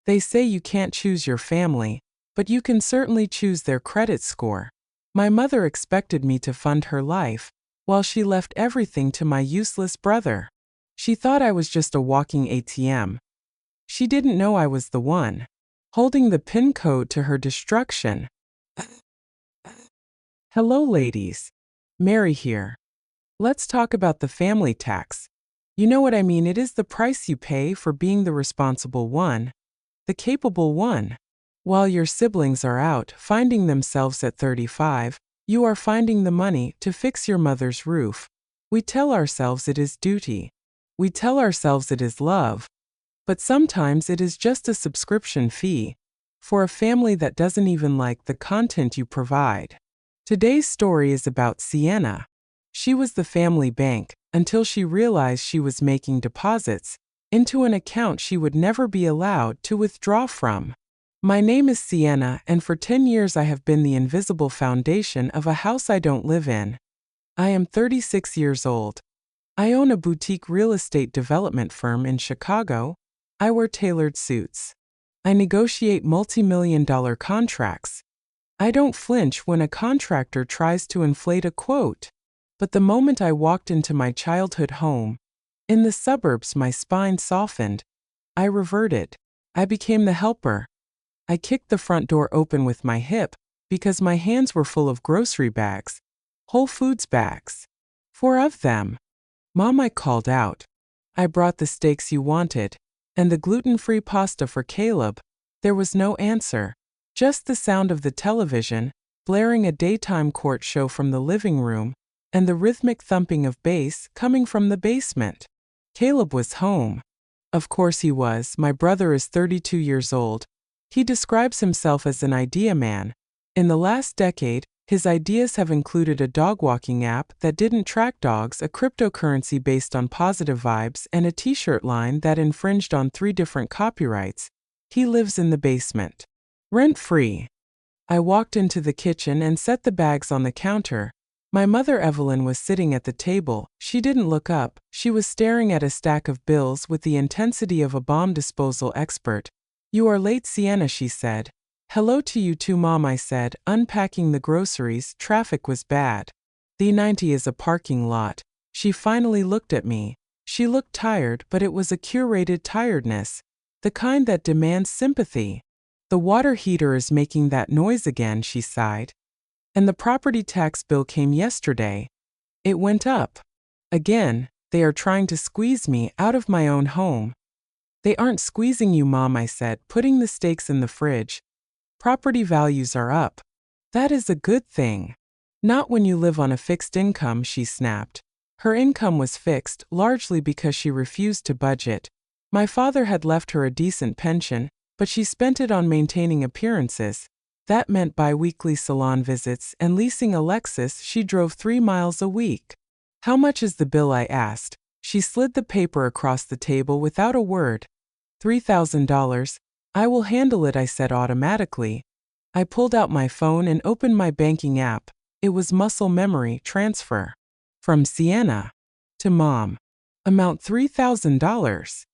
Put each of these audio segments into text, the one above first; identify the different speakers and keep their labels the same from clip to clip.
Speaker 1: They say you can't choose your family, but you can certainly choose their credit score. My mother expected me to fund her life, while she left everything to my useless brother. She thought I was just a walking ATM. She didn't know I was the one, holding the PIN code to her destruction. Hello, ladies. Mary here. Let's talk about the family tax. You know what I mean? It is the price you pay for being the responsible one, the capable one. While your siblings are out finding themselves at 35, you are finding the money to fix your mother's roof. We tell ourselves it is duty. We tell ourselves it is love. But sometimes it is just a subscription fee for a family that doesn't even like the content you provide. Today's story is about Sienna. She was the family bank until she realized she was making deposits into an account she would never be allowed to withdraw from. My name is Sienna, and for 10 years I have been the invisible foundation of a house I don't live in. I am 36 years old. I own a boutique real estate development firm in Chicago. I wear tailored suits. I negotiate multi-million-dollar contracts. I don't flinch when a contractor tries to inflate a quote. But the moment I walked into my childhood home, in the suburbs, my spine softened. I reverted. I became the helper. I kicked the front door open with my hip because my hands were full of grocery bags, Whole Foods bags. 4 of them. Mom, I called out. I brought the steaks you wanted, and the gluten-free pasta for Caleb. There was no answer, just the sound of the television, blaring a daytime court show from the living room, and the rhythmic thumping of bass coming from the basement. Caleb was home. Of course he was. My brother is 32 years old. He describes himself as an idea man. In the last decade, his ideas have included a dog walking app that didn't track dogs, a cryptocurrency based on positive vibes, and a t-shirt line that infringed on 3 different copyrights. He lives in the basement, rent-free. I walked into the kitchen and set the bags on the counter. My mother Evelyn was sitting at the table. She didn't look up. She was staring at a stack of bills with the intensity of a bomb disposal expert. You are late, Sienna, she said. Hello to you too, Mom, I said, unpacking the groceries. Traffic was bad. The 90 is a parking lot. She finally looked at me. She looked tired, but it was a curated tiredness, the kind that demands sympathy. The water heater is making that noise again, she sighed. And the property tax bill came yesterday. It went up. Again, they are trying to squeeze me out of my own home. They aren't squeezing you, Mom, I said, putting the steaks in the fridge. Property values are up. That is a good thing. Not when you live on a fixed income, she snapped. Her income was fixed, largely because she refused to budget. My father had left her a decent pension, but she spent it on maintaining appearances. That meant bi-weekly salon visits and leasing a Lexus she drove 3 miles a week. How much is the bill? I asked. She slid the paper across the table without a word. $3,000. I will handle it, I said automatically. I pulled out my phone and opened my banking app. It was muscle memory transfer. From Sienna to Mom. Amount $3,000.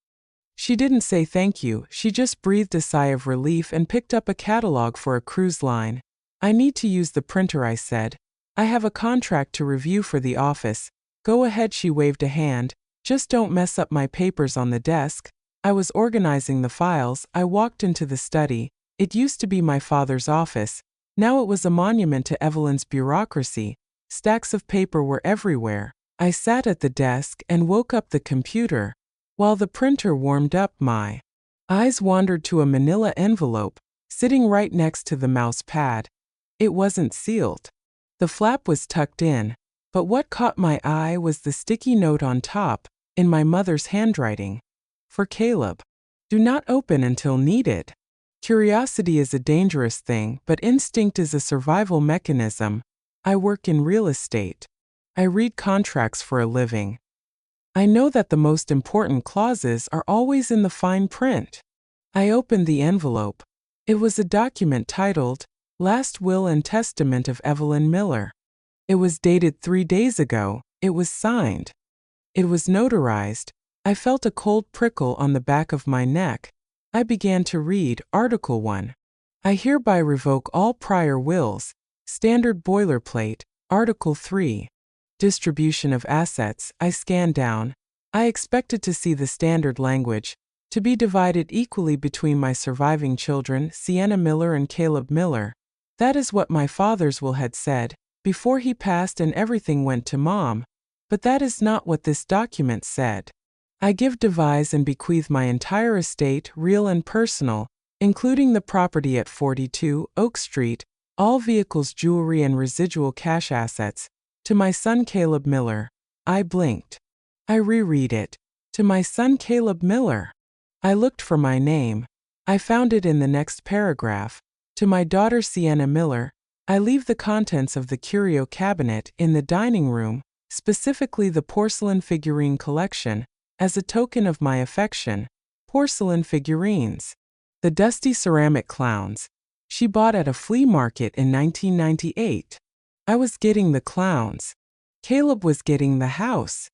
Speaker 1: She didn't say thank you, she just breathed a sigh of relief and picked up a catalog for a cruise line. I need to use the printer, I said. I have a contract to review for the office. Go ahead, she waved a hand. Just don't mess up my papers on the desk. I was organizing the files. I walked into the study. It used to be my father's office. Now it was a monument to Evelyn's bureaucracy. Stacks of paper were everywhere. I sat at the desk and woke up the computer. While the printer warmed up, my eyes wandered to a manila envelope, sitting right next to the mouse pad. It wasn't sealed. The flap was tucked in, but what caught my eye was the sticky note on top, in my mother's handwriting. For Caleb. Do not open until needed. Curiosity is a dangerous thing, but instinct is a survival mechanism. I work in real estate. I read contracts for a living. I know that the most important clauses are always in the fine print. I opened the envelope. It was a document titled, Last Will and Testament of Evelyn Miller. It was dated 3 days ago. It was signed. It was notarized. I felt a cold prickle on the back of my neck. I began to read Article 1. I hereby revoke all prior wills. Standard boilerplate. Article 3. Distribution of assets. I scanned down. I expected to see the standard language, to be divided equally between my surviving children, Sienna Miller and Caleb Miller. That is what my father's will had said, before he passed, and everything went to Mom. But that is not what this document said. I give, devise, and bequeath my entire estate, real and personal, including the property at 42 Oak Street, all vehicles, jewelry, and residual cash assets, to my son Caleb Miller. I blinked. I reread it. To my son Caleb Miller. I looked for my name. I found it in the next paragraph. To my daughter Sienna Miller. I leave the contents of the curio cabinet in the dining room, specifically the porcelain figurine collection, as a token of my affection. Porcelain figurines. The dusty ceramic clowns. She bought at a flea market in 1998. I was getting the clowns. Caleb was getting the house.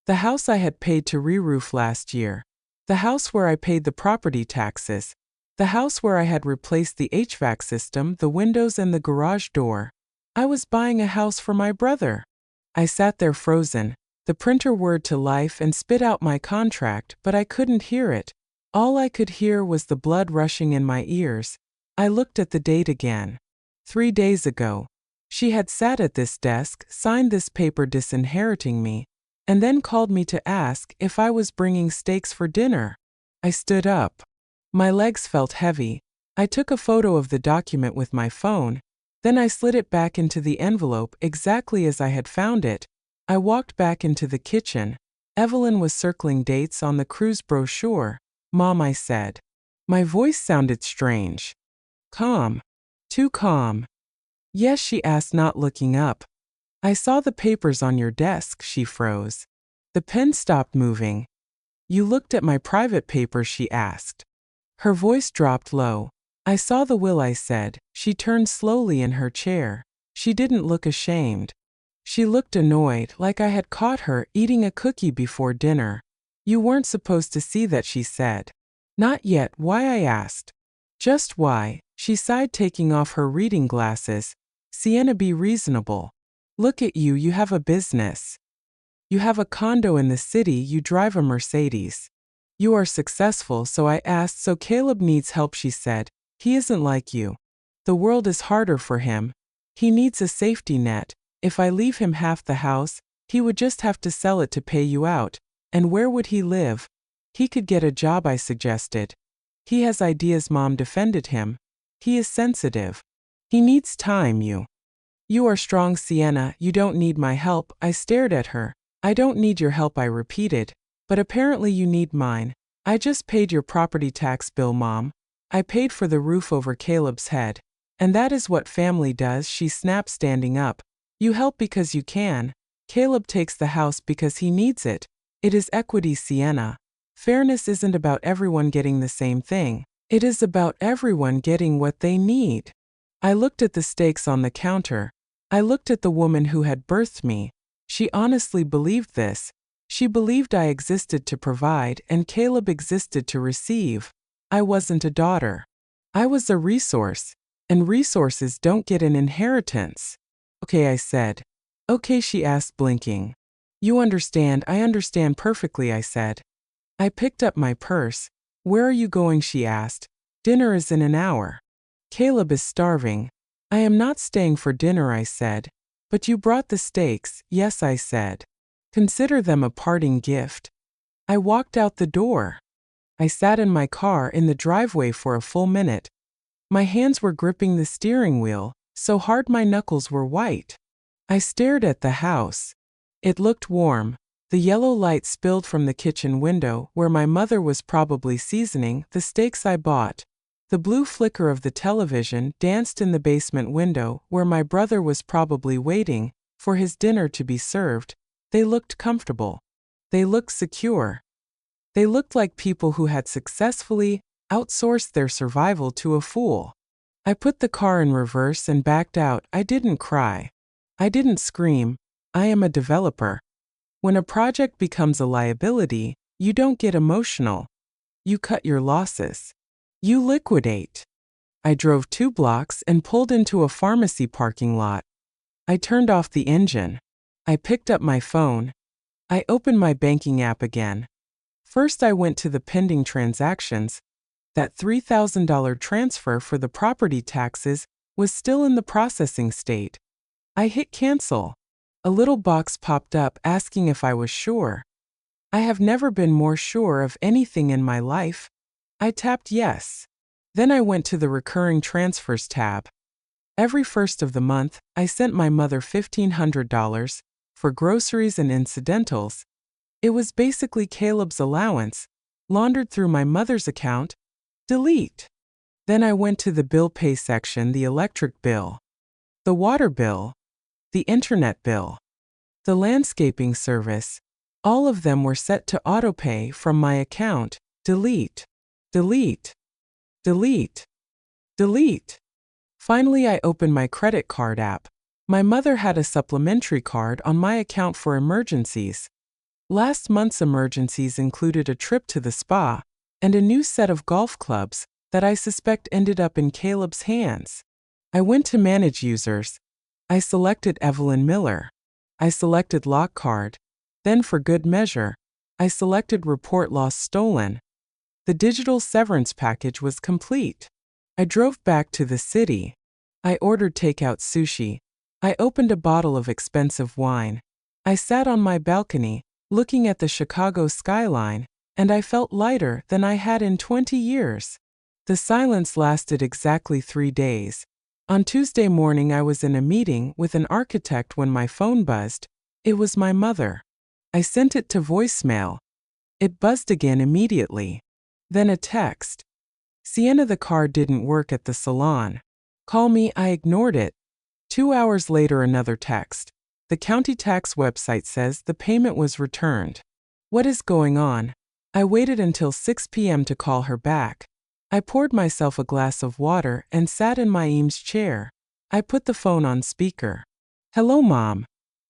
Speaker 1: The house I had paid to re-roof last year. The house where I paid the property taxes. The house where I had replaced the HVAC system, the windows, and the garage door. I was buying a house for my brother. I sat there frozen. The printer whirred to life and spit out my contract, but I couldn't hear it. All I could hear was the blood rushing in my ears. I looked at the date again. 3 days ago. She had sat at this desk, signed this paper disinheriting me, and then called me to ask if I was bringing steaks for dinner. I stood up. My legs felt heavy. I took a photo of the document with my phone. Then I slid it back into the envelope exactly as I had found it. I walked back into the kitchen. Evelyn was circling dates on the cruise brochure. Mom, I said. My voice sounded strange. Calm. Too calm. Yes, she asked, not looking up. I saw the papers on your desk. She froze. The pen stopped moving. You looked at my private papers? She asked. Her voice dropped low. I saw the will, I said. She turned slowly in her chair. She didn't look ashamed. She looked annoyed, like I had caught her eating a cookie before dinner. You weren't supposed to see that, she said. Not yet. Why? I asked. Just why? She sighed, taking off her reading glasses. Sienna, be reasonable. Look at you. You have a business. You have a condo in the city. You drive a Mercedes. You are successful. So I asked, so Caleb needs help, she said. He isn't like you. The world is harder for him. He needs a safety net. If I leave him half the house, he would just have to sell it to pay you out. And where would he live? He could get a job, I suggested. He has ideas, Mom defended him. He is sensitive. He needs time. You are strong, Sienna. You don't need my help. I stared at her. I don't need your help, I repeated. But apparently you need mine. I just paid your property tax bill, Mom. I paid for the roof over Caleb's head. And that is what family does, she snapped, standing up. You help because you can. Caleb takes the house because he needs it. It is equity, Sienna. Fairness isn't about everyone getting the same thing. It is about everyone getting what they need. I looked at the steaks on the counter. I looked at the woman who had birthed me. She honestly believed this. She believed I existed to provide and Caleb existed to receive. I wasn't a daughter. I was a resource. And resources don't get an inheritance. Okay, I said. Okay, she asked, blinking. You understand? I understand perfectly, I said. I picked up my purse. Where are you going? She asked. Dinner is in an hour. Caleb is starving. I am not staying for dinner, I said. But you brought the steaks. Yes, I said. Consider them a parting gift. I walked out the door. I sat in my car in the driveway for a full minute. My hands were gripping the steering wheel, so hard my knuckles were white. I stared at the house. It looked warm. The yellow light spilled from the kitchen window, where my mother was probably seasoning the steaks I bought. The blue flicker of the television danced in the basement window, where my brother was probably waiting for his dinner to be served. They looked comfortable. They looked secure. They looked like people who had successfully outsourced their survival to a fool. I put the car in reverse and backed out. I didn't cry. I didn't scream. I am a developer. When a project becomes a liability, you don't get emotional. You cut your losses. You liquidate. I drove 2 blocks and pulled into a pharmacy parking lot. I turned off the engine. I picked up my phone. I opened my banking app again. First, I went to the pending transactions. That $3,000 transfer for the property taxes was still in the processing state. I hit cancel. A little box popped up asking if I was sure. I have never been more sure of anything in my life. I tapped yes. Then I went to the recurring transfers tab. Every first of the month, I sent my mother $1,500 for groceries and incidentals. It was basically Caleb's allowance, laundered through my mother's account. Delete. Then I went to the bill pay section, the electric bill, the water bill, the internet bill, the landscaping service. All of them were set to autopay from my account. Delete. Delete. Delete. Delete. Finally, I opened my credit card app. My mother had a supplementary card on my account for emergencies. Last month's emergencies included a trip to the spa and a new set of golf clubs that I suspect ended up in Caleb's hands. I went to Manage Users. I selected Evelyn Miller. I selected Lock Card. Then, for good measure, I selected Report Loss Stolen. The digital severance package was complete. I drove back to the city. I ordered takeout sushi. I opened a bottle of expensive wine. I sat on my balcony, looking at the Chicago skyline, and I felt lighter than I had in 20 years. The silence lasted exactly 3 days. On Tuesday morning, I was in a meeting with an architect when my phone buzzed. It was my mother. I sent it to voicemail. It buzzed again immediately. Then a text. Sienna, the car didn't work at the salon. Call me. I ignored it. 2 hours later, another text. The county tax website says the payment was returned. What is going on? I waited until 6 p.m. to call her back. I poured myself a glass of water and sat in my Eames chair. I put the phone on speaker. Hello, Mom.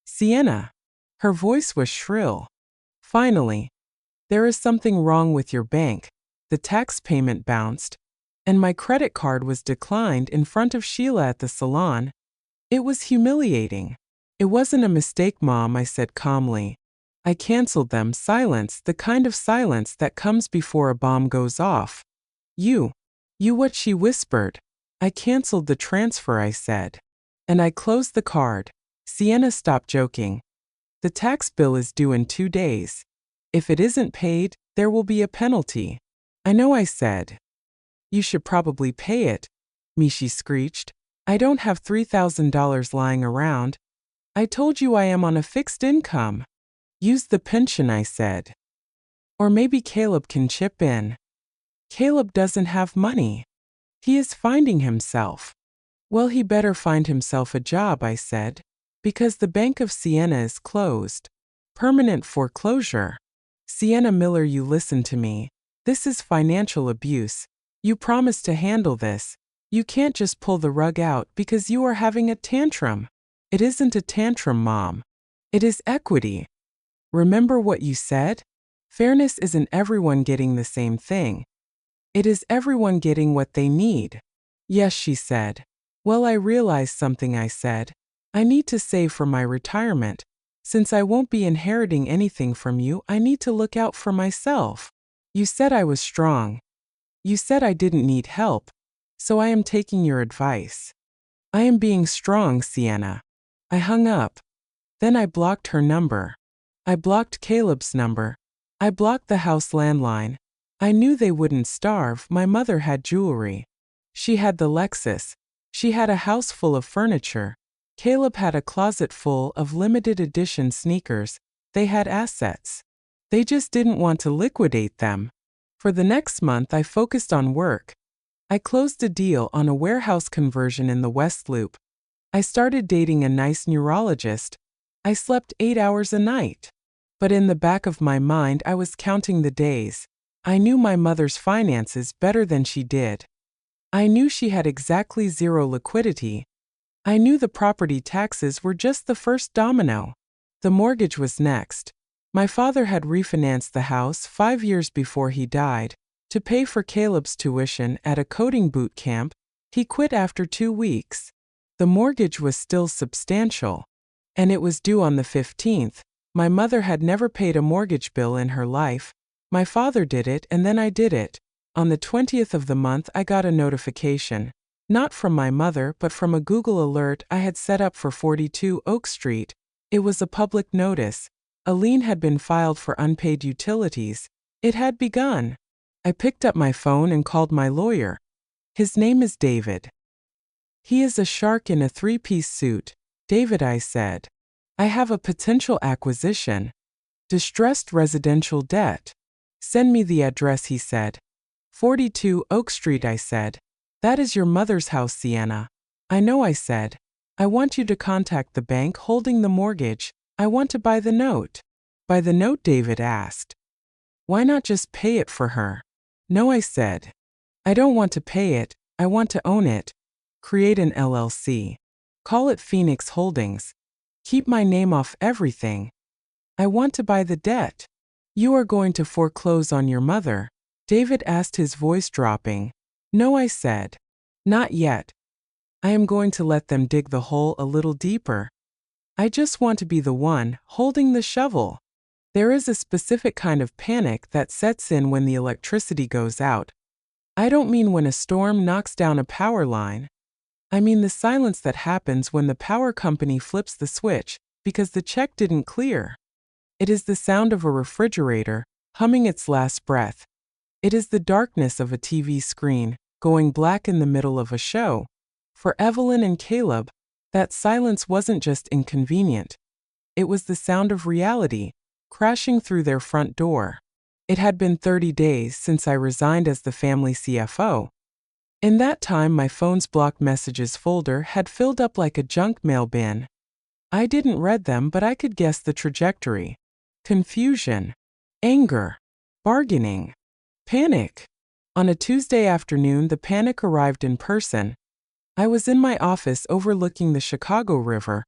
Speaker 1: Sienna. Her voice was shrill. Finally. There is something wrong with your bank. The tax payment bounced, and my credit card was declined in front of Sheila at the salon. It was humiliating. It wasn't a mistake, Mom, I said calmly. I canceled them. Silence, the kind of silence that comes before a bomb goes off. You what? She whispered. I canceled the transfer, I said. And I closed the card. Sienna, stop joking. The tax bill is due in 2 days. If it isn't paid, there will be a penalty. I know, I said. You should probably pay it, Mishi screeched. I don't have $3,000 lying around. I told you I am on a fixed income. Use the pension, I said. Or maybe Caleb can chip in. Caleb doesn't have money. He is finding himself. Well, he better find himself a job, I said, because the Bank of Sienna is closed. Permanent foreclosure. Sienna Miller, you listen to me. This is financial abuse. You promised to handle this. You can't just pull the rug out because you are having a tantrum. It isn't a tantrum, Mom. It is equity. Remember what you said? Fairness isn't everyone getting the same thing. It is everyone getting what they need. Yes, she said. Well, I realized something, I said. I need to save for my retirement. Since I won't be inheriting anything from you, I need to look out for myself. You said I was strong. You said I didn't need help. So I am taking your advice. I am being strong, Sienna. I hung up. Then I blocked her number. I blocked Caleb's number. I blocked the house landline. I knew they wouldn't starve. My mother had jewelry. She had the Lexus. She had a house full of furniture. Caleb had a closet full of limited edition sneakers. They had assets. They just didn't want to liquidate them. For the next month, I focused on work. I closed a deal on a warehouse conversion in the West Loop. I started dating a nice neurologist. I slept 8 hours a night. But in the back of my mind, I was counting the days. I knew my mother's finances better than she did. I knew she had exactly zero liquidity. I knew the property taxes were just the first domino. The mortgage was next. My father had refinanced the house 5 years before he died. to pay for Caleb's tuition at a coding boot camp. He quit after 2 weeks. The mortgage was still substantial, and it was due on the 15th. My mother had never paid a mortgage bill in her life. My father did it, and then I did it. On the 20th of the month, I got a notification. Not from my mother, but from a Google alert I had set up for 42 Oak Street. It was a public notice. A lien had been filed for unpaid utilities. It had begun. I picked up my phone and called my lawyer. His name is David. He is a shark in a 3-piece suit. David, I said. I have a potential acquisition. Distressed residential debt. Send me the address, he said. 42 Oak Street, I said. That is your mother's house, Sienna. I know, I said. I want you to contact the bank holding the mortgage. I want to buy the note. Buy the note, David asked. Why not just pay it for her? No, I said. I don't want to pay it. I want to own it. Create an LLC. Call it Phoenix Holdings. Keep my name off everything. I want to buy the debt. You are going to foreclose on your mother? David asked, his voice dropping. No, I said. Not yet. I am going to let them dig the hole a little deeper. I just want to be the one holding the shovel. There is a specific kind of panic that sets in when the electricity goes out. I don't mean when a storm knocks down a power line. I mean the silence that happens when the power company flips the switch because the check didn't clear. It is the sound of a refrigerator humming its last breath. It is the darkness of a TV screen going black in the middle of a show. For Evelyn and Caleb, that silence wasn't just inconvenient. It was the sound of reality crashing through their front door. It had been 30 days since I resigned as the family CFO. In that time, my phone's blocked messages folder had filled up like a junk mail bin. I didn't read them, but I could guess the trajectory. Confusion, anger, bargaining, panic. On a Tuesday afternoon, the panic arrived in person. I was in my office overlooking the Chicago River,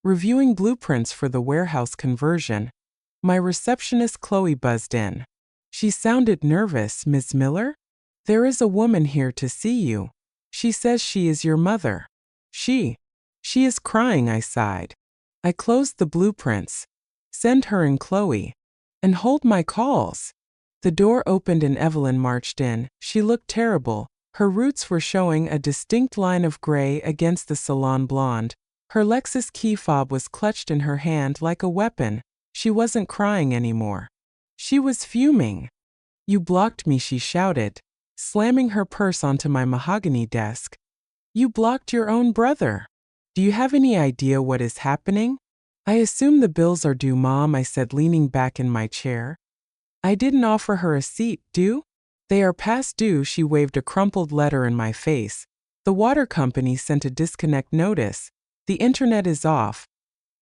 Speaker 1: reviewing blueprints for the warehouse conversion. My receptionist Chloe buzzed in. She sounded nervous. Ms. Miller? There is a woman here to see you. She says she is your mother. She is crying, I sighed. I closed the blueprints. Send her in, Chloe. And hold my calls. The door opened and Evelyn marched in. She looked terrible. Her roots were showing a distinct line of gray against the salon blonde. Her Lexus key fob was clutched in her hand like a weapon. She wasn't crying anymore. She was fuming. You blocked me, she shouted, slamming her purse onto my mahogany desk. You blocked your own brother. Do you have any idea what is happening? I assume the bills are due, Mom, I said, leaning back in my chair. I didn't offer her a seat, due? They are past due. She waved a crumpled letter in my face. The water company sent a disconnect notice. The internet is off.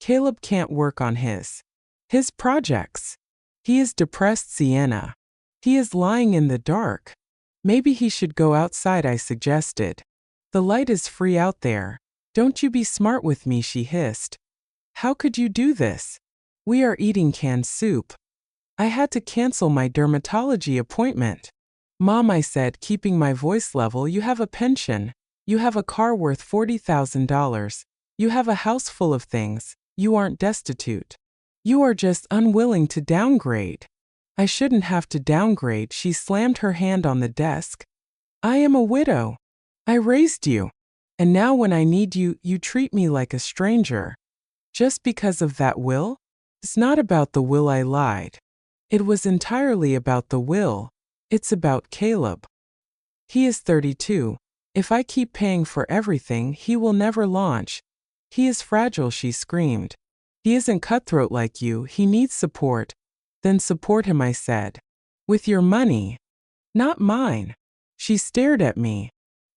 Speaker 1: Caleb can't work on his projects. He is depressed, Sienna. He is lying in the dark. Maybe he should go outside, I suggested. The light is free out there. Don't you be smart with me, she hissed. How could you do this? We are eating canned soup. I had to cancel my dermatology appointment. Mom, I said, keeping my voice level, you have a pension. You have a car worth $40,000. You have a house full of things. You aren't destitute. You are just unwilling to downgrade. I shouldn't have to downgrade. She slammed her hand on the desk. I am a widow. I raised you. And now when I need you, you treat me like a stranger. Just because of that will? It's not about the will, I lied. It was entirely about the will. It's about Caleb. He is 32. If I keep paying for everything, he will never launch. He is fragile, she screamed. He isn't cutthroat like you. He needs support. Then support him, I said. With your money. Not mine. She stared at me.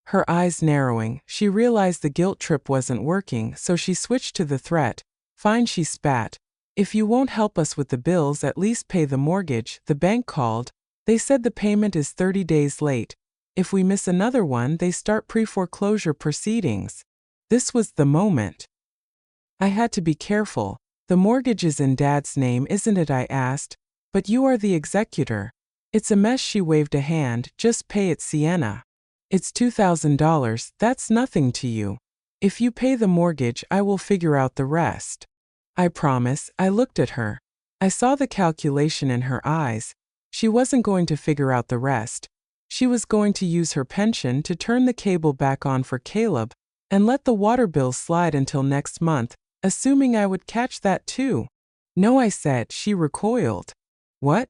Speaker 1: Her eyes narrowing, she realized the guilt trip wasn't working, so she switched to the threat. Fine, she spat. If you won't help us with the bills, at least pay the mortgage. The bank called. They said the payment is 30 days late. If we miss another one, they start pre-foreclosure proceedings. This was the moment. I had to be careful. The mortgage is in Dad's name, isn't it? I asked. But you are the executor. It's a mess. She waved a hand. Just pay it, Sienna. It's $2,000, that's nothing to you. If you pay the mortgage, I will figure out the rest. I promise. I looked at her. I saw the calculation in her eyes. She wasn't going to figure out the rest. She was going to use her pension to turn the cable back on for Caleb and let the water bill slide until next month, assuming I would catch that too. No, I said. She recoiled. What?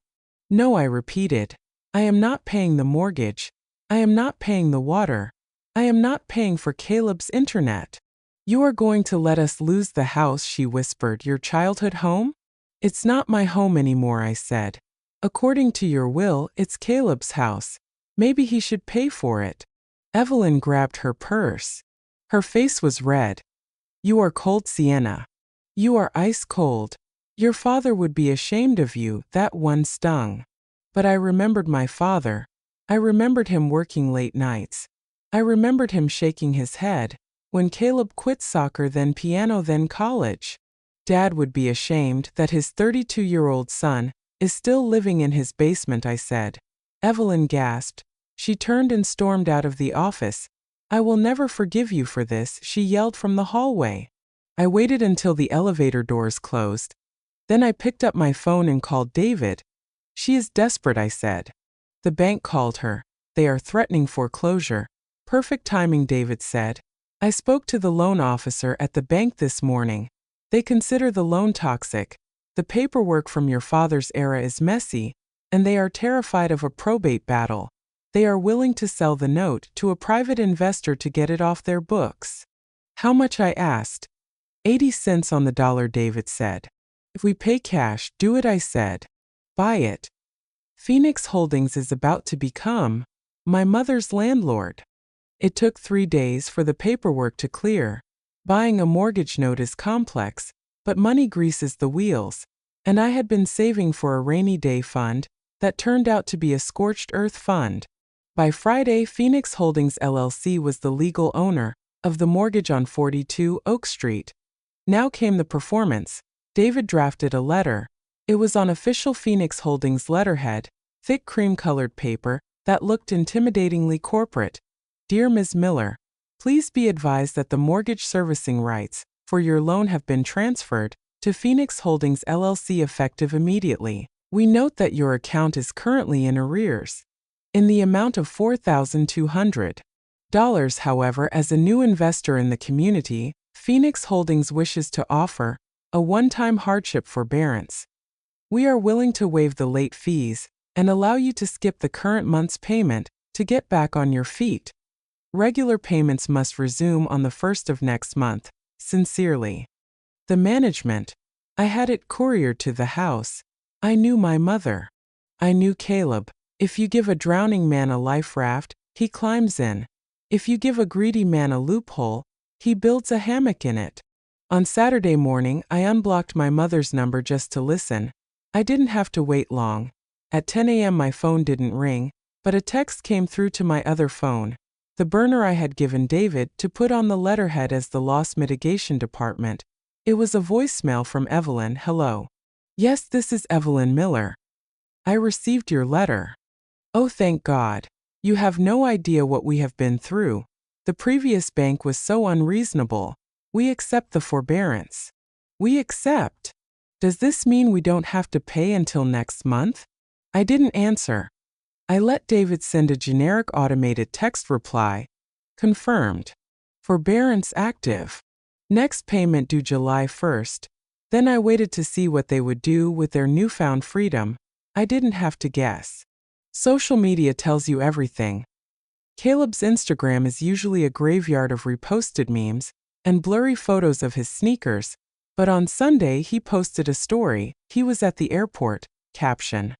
Speaker 1: No, I repeated. I am not paying the mortgage. I am not paying the water. I am not paying for Caleb's internet. You are going to let us lose the house, she whispered. Your childhood home? It's not my home anymore, I said. According to your will, it's Caleb's house. Maybe he should pay for it. Evelyn grabbed her purse. Her face was red. You are cold, Sienna. You are ice cold. Your father would be ashamed of you. That one stung. But I remembered my father. I remembered him working late nights. I remembered him shaking his head when Caleb quit soccer, then piano, then college. Dad would be ashamed that his 32-year-old son is still living in his basement, I said. Evelyn gasped. She turned and stormed out of the office. I will never forgive you for this, she yelled from the hallway. I waited until the elevator doors closed. Then I picked up my phone and called David. She is desperate, I said. The bank called her. They are threatening foreclosure. Perfect timing, David said. I spoke to the loan officer at the bank this morning. They consider the loan toxic. The paperwork from your father's era is messy, and they are terrified of a probate battle. They are willing to sell the note to a private investor to get it off their books. How much, I asked. 80 cents on the dollar, David said. If we pay cash, do it, I said. Buy it. Phoenix Holdings is about to become my mother's landlord. It took 3 days for the paperwork to clear. Buying a mortgage note is complex, but money greases the wheels, and I had been saving for a rainy day fund that turned out to be a scorched earth fund. By Friday, Phoenix Holdings LLC was the legal owner of the mortgage on 42 Oak Street. Now came the performance. David drafted a letter. It was on official Phoenix Holdings letterhead, thick cream-colored paper that looked intimidatingly corporate. Dear Ms. Miller, please be advised that the mortgage servicing rights for your loan have been transferred to Phoenix Holdings LLC effective immediately. We note that your account is currently in arrears in the amount of $4,200. However, as a new investor in the community, Phoenix Holdings wishes to offer a one-time hardship forbearance. We are willing to waive the late fees and allow you to skip the current month's payment to get back on your feet. Regular payments must resume on the 1st of next month. Sincerely. The management. I had it couriered to the house. I knew my mother. I knew Caleb. If you give a drowning man a life raft, he climbs in. If you give a greedy man a loophole, he builds a hammock in it. On Saturday morning, I unblocked my mother's number just to listen. I didn't have to wait long. At 10 a.m. my phone didn't ring, but a text came through to my other phone. The burner I had given David to put on the letterhead as the loss mitigation department. It was a voicemail from Evelyn. Hello. Yes, this is Evelyn Miller. I received your letter. Oh, thank God. You have no idea what we have been through. The previous bank was so unreasonable. We accept the forbearance. We accept. Does this mean we don't have to pay until next month? I didn't answer. I let David send a generic automated text reply. Confirmed. Forbearance active. Next payment due July 1st. Then I waited to see what they would do with their newfound freedom. I didn't have to guess. Social media tells you everything. Caleb's Instagram is usually a graveyard of reposted memes and blurry photos of his sneakers, but on Sunday he posted a story. He was at the airport. Caption.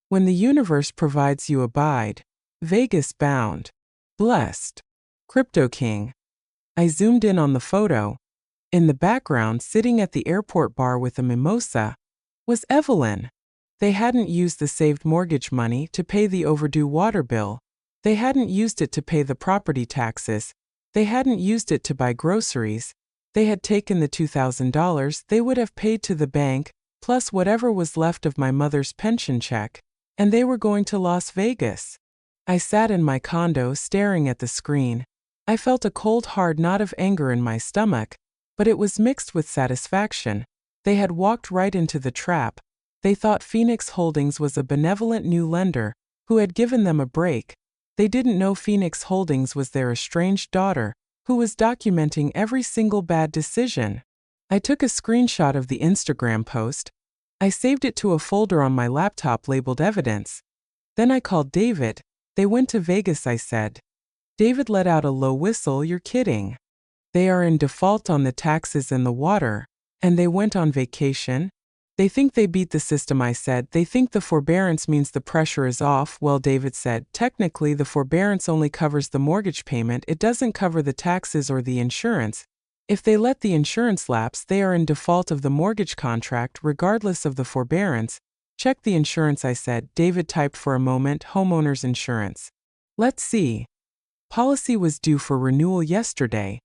Speaker 1: When the universe provides you abide. Vegas bound. Blessed. Crypto King. I zoomed in on the photo. In the background, sitting at the airport bar with a mimosa, was Evelyn. They hadn't used the saved mortgage money to pay the overdue water bill. They hadn't used it to pay the property taxes. They hadn't used it to buy groceries. They had taken the $2,000 they would have paid to the bank, plus whatever was left of my mother's pension check. And they were going to Las Vegas. I sat in my condo staring at the screen. I felt a cold hard knot of anger in my stomach, but it was mixed with satisfaction. They had walked right into the trap. They thought Phoenix Holdings was a benevolent new lender who had given them a break. They didn't know Phoenix Holdings was their estranged daughter, who was documenting every single bad decision. I took a screenshot of the Instagram post. I saved it to a folder on my laptop labeled Evidence. Then I called David. They went to Vegas, I said. David let out a low whistle. You're kidding. They are in default on the taxes and the water, and they went on vacation. They think they beat the system, I said. They think the forbearance means the pressure is off. Well, David said, technically the forbearance only covers the mortgage payment. It doesn't cover the taxes or the insurance. If they let the insurance lapse, they are in default of the mortgage contract regardless of the forbearance. Check the insurance, I said. David typed for a moment. Homeowner's insurance. Let's see. Policy was due for renewal yesterday.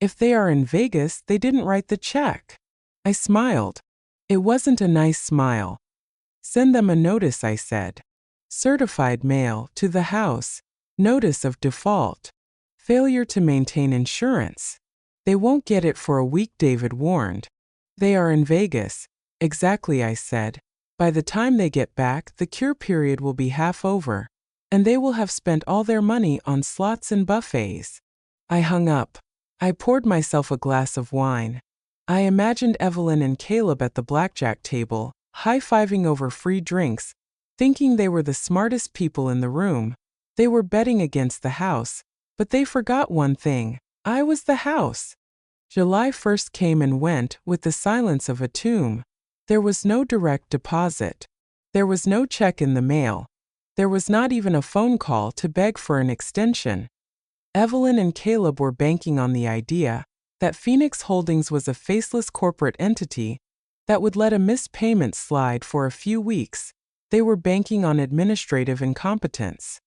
Speaker 1: If they are in Vegas, they didn't write the check. I smiled. It wasn't a nice smile. Send them a notice, I said. Certified mail to the house. Notice of default. Failure to maintain insurance. They won't get it for a week, David warned. They are in Vegas. Exactly, I said. By the time they get back, the cure period will be half over, and they will have spent all their money on slots and buffets. I hung up. I poured myself a glass of wine. I imagined Evelyn and Caleb at the blackjack table, high-fiving over free drinks, thinking they were the smartest people in the room. They were betting against the house, but they forgot one thing. I was the house. July 1st came and went with the silence of a tomb. There was no direct deposit. There was no check in the mail. There was not even a phone call to beg for an extension. Evelyn and Caleb were banking on the idea that Phoenix Holdings was a faceless corporate entity that would let a missed payment slide for a few weeks. They were banking on administrative incompetence.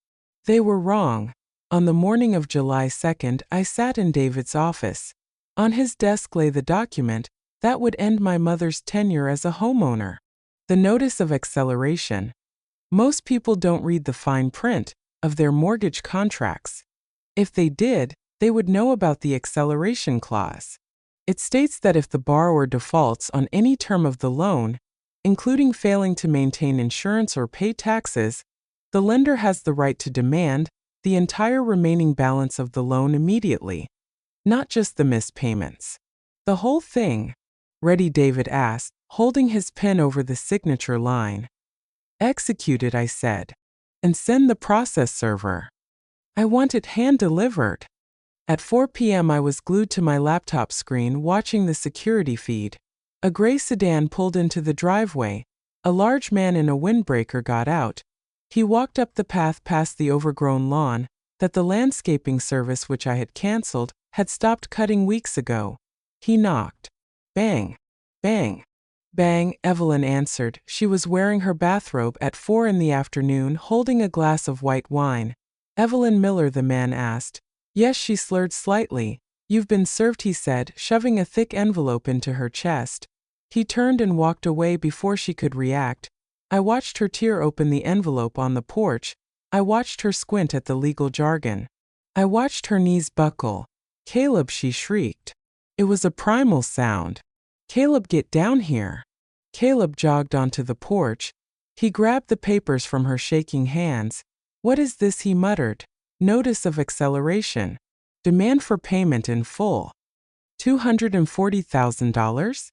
Speaker 1: They were wrong. On the morning of July 2nd, I sat in David's office. On his desk lay the document that would end my mother's tenure as a homeowner. The notice of acceleration. Most people don't read the fine print of their mortgage contracts. If they did, they would know about the acceleration clause. It states that if the borrower defaults on any term of the loan, including failing to maintain insurance or pay taxes, the lender has the right to demand the entire remaining balance of the loan immediately, not just the missed payments. The whole thing. Ready, David asked, holding his pen over the signature line. Execute it, I said, and send the process server. I want it hand-delivered. At 4 p.m. I was glued to my laptop screen watching the security feed. A gray sedan pulled into the driveway. A large man in a windbreaker got out. He walked up the path past the overgrown lawn that the landscaping service, which I had canceled, had stopped cutting weeks ago. He knocked. Bang, bang, bang, Evelyn answered. She was wearing her bathrobe at 4 in the afternoon, holding a glass of white wine. Evelyn Miller, the man asked. Yes, she slurred slightly. You've been served, he said, shoving a thick envelope into her chest. He turned and walked away before she could react. I watched her tear open the envelope on the porch. I watched her squint at the legal jargon. I watched her knees buckle. Caleb, she shrieked. It was a primal sound. Caleb, get down here. Caleb jogged onto the porch. He grabbed the papers from her shaking hands. What is this, he muttered. Notice of acceleration. Demand for payment in full. $240,000?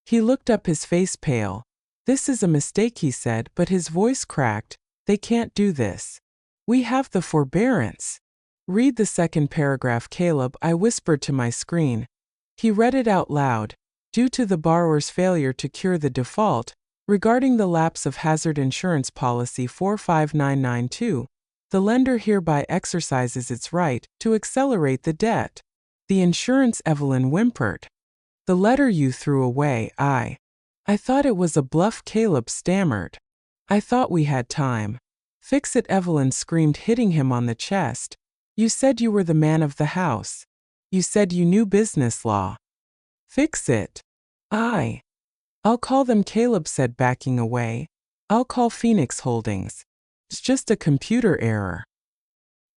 Speaker 1: He looked up, his face pale. This is a mistake, he said, but his voice cracked. They can't do this. We have the forbearance. Read the second paragraph, Caleb, I whispered to my screen. He read it out loud. Due to the borrower's failure to cure the default, regarding the lapse of hazard insurance policy 45992, the lender hereby exercises its right to accelerate the debt. The insurance, Evelyn whimpered. The letter you threw away, I thought it was a bluff, Caleb stammered. I thought we had time. Fix it, Evelyn screamed, hitting him on the chest. You said you were the man of the house. You said you knew business law. Fix it. I'll call them, Caleb said, backing away. I'll call Phoenix Holdings. It's just a computer error.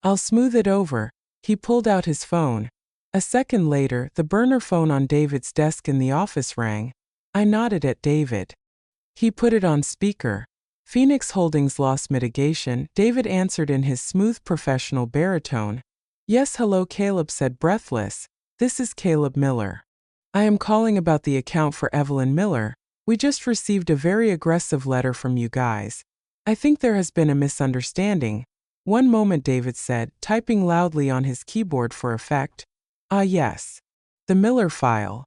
Speaker 1: I'll smooth it over. He pulled out his phone. A second later, the burner phone on David's desk in the office rang. I nodded at David. He put it on speaker. Phoenix Holdings Loss Mitigation, David answered in his smooth professional baritone. Yes, hello, Caleb said, breathless. This is Caleb Miller. I am calling about the account for Evelyn Miller. We just received a very aggressive letter from you guys. I think there has been a misunderstanding. One moment, David said, typing loudly on his keyboard for effect. Ah, yes. The Miller file.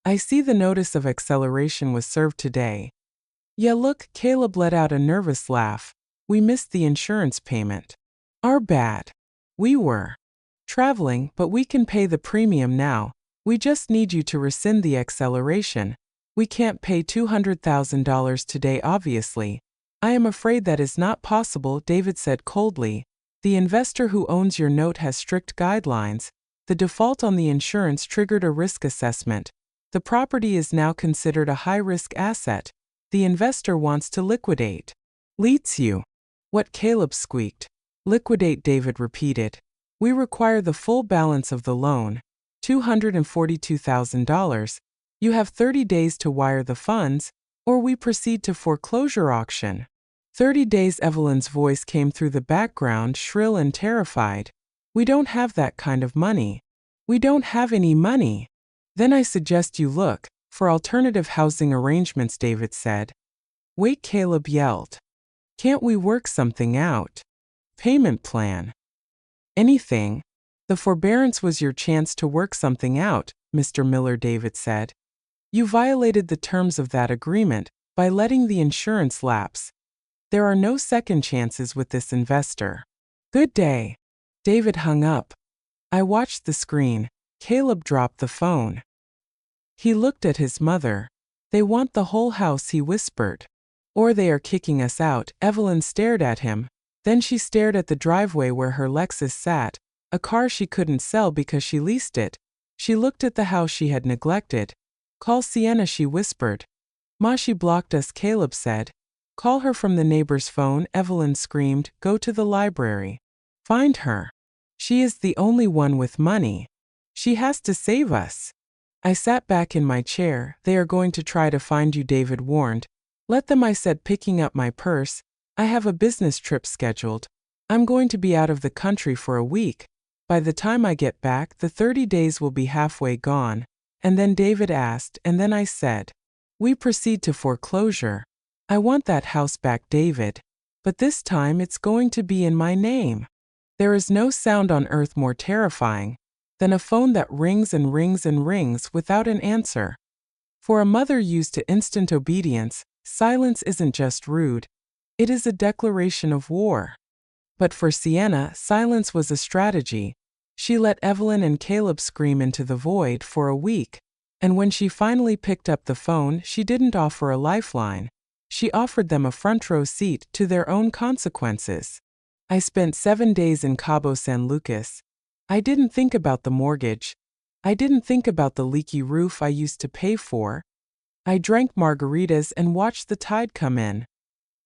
Speaker 1: I see the notice of acceleration was served today. Yeah, look, Caleb let out a nervous laugh. We missed the insurance payment. Our bad. We were traveling, but we can pay the premium now. We just need you to rescind the acceleration. We can't pay $200,000 today, obviously. I am afraid that is not possible, David said coldly. The investor who owns your note has strict guidelines. The default on the insurance triggered a risk assessment. The property is now considered a high-risk asset. The investor wants to liquidate. Leets you. What? Caleb squeaked. Liquidate, David repeated. We require the full balance of the loan, $242,000. You have 30 days to wire the funds, or we proceed to foreclosure auction. 30 days, Evelyn's voice came through the background, shrill and terrified. We don't have that kind of money. We don't have any money. Then I suggest you look for alternative housing arrangements, David said. Wait, Caleb yelled. Can't we work something out? Payment plan. Anything. The forbearance was your chance to work something out, Mr. Miller, David said. You violated the terms of that agreement by letting the insurance lapse. There are no second chances with this investor. Good day. David hung up. I watched the screen. Caleb dropped the phone. He looked at his mother. They want the whole house, he whispered. Or they are kicking us out. Evelyn stared at him. Then she stared at the driveway where her Lexus sat, a car she couldn't sell because she leased it. She looked at the house she had neglected. Call Sienna, she whispered. Ma, she blocked us, Caleb said. Call her from the neighbor's phone, Evelyn screamed. Go to the library. Find her. She is the only one with money. She has to save us. I sat back in my chair. They are going to try to find you, David warned. Let them, I said, picking up my purse. I have a business trip scheduled. I'm going to be out of the country for a week. By the time I get back, the 30 days will be halfway gone. And then David asked, and then I said, we proceed to foreclosure. I want that house back, David. But this time it's going to be in my name. There is no sound on earth more terrifying than a phone that rings and rings and rings without an answer. For a mother used to instant obedience, silence isn't just rude. It is a declaration of war. But for Sienna, silence was a strategy. She let Evelyn and Caleb scream into the void for a week. And when she finally picked up the phone, she didn't offer a lifeline. She offered them a front row seat to their own consequences. I spent 7 days in Cabo San Lucas. I didn't think about the mortgage. I didn't think about the leaky roof I used to pay for. I drank margaritas and watched the tide come in.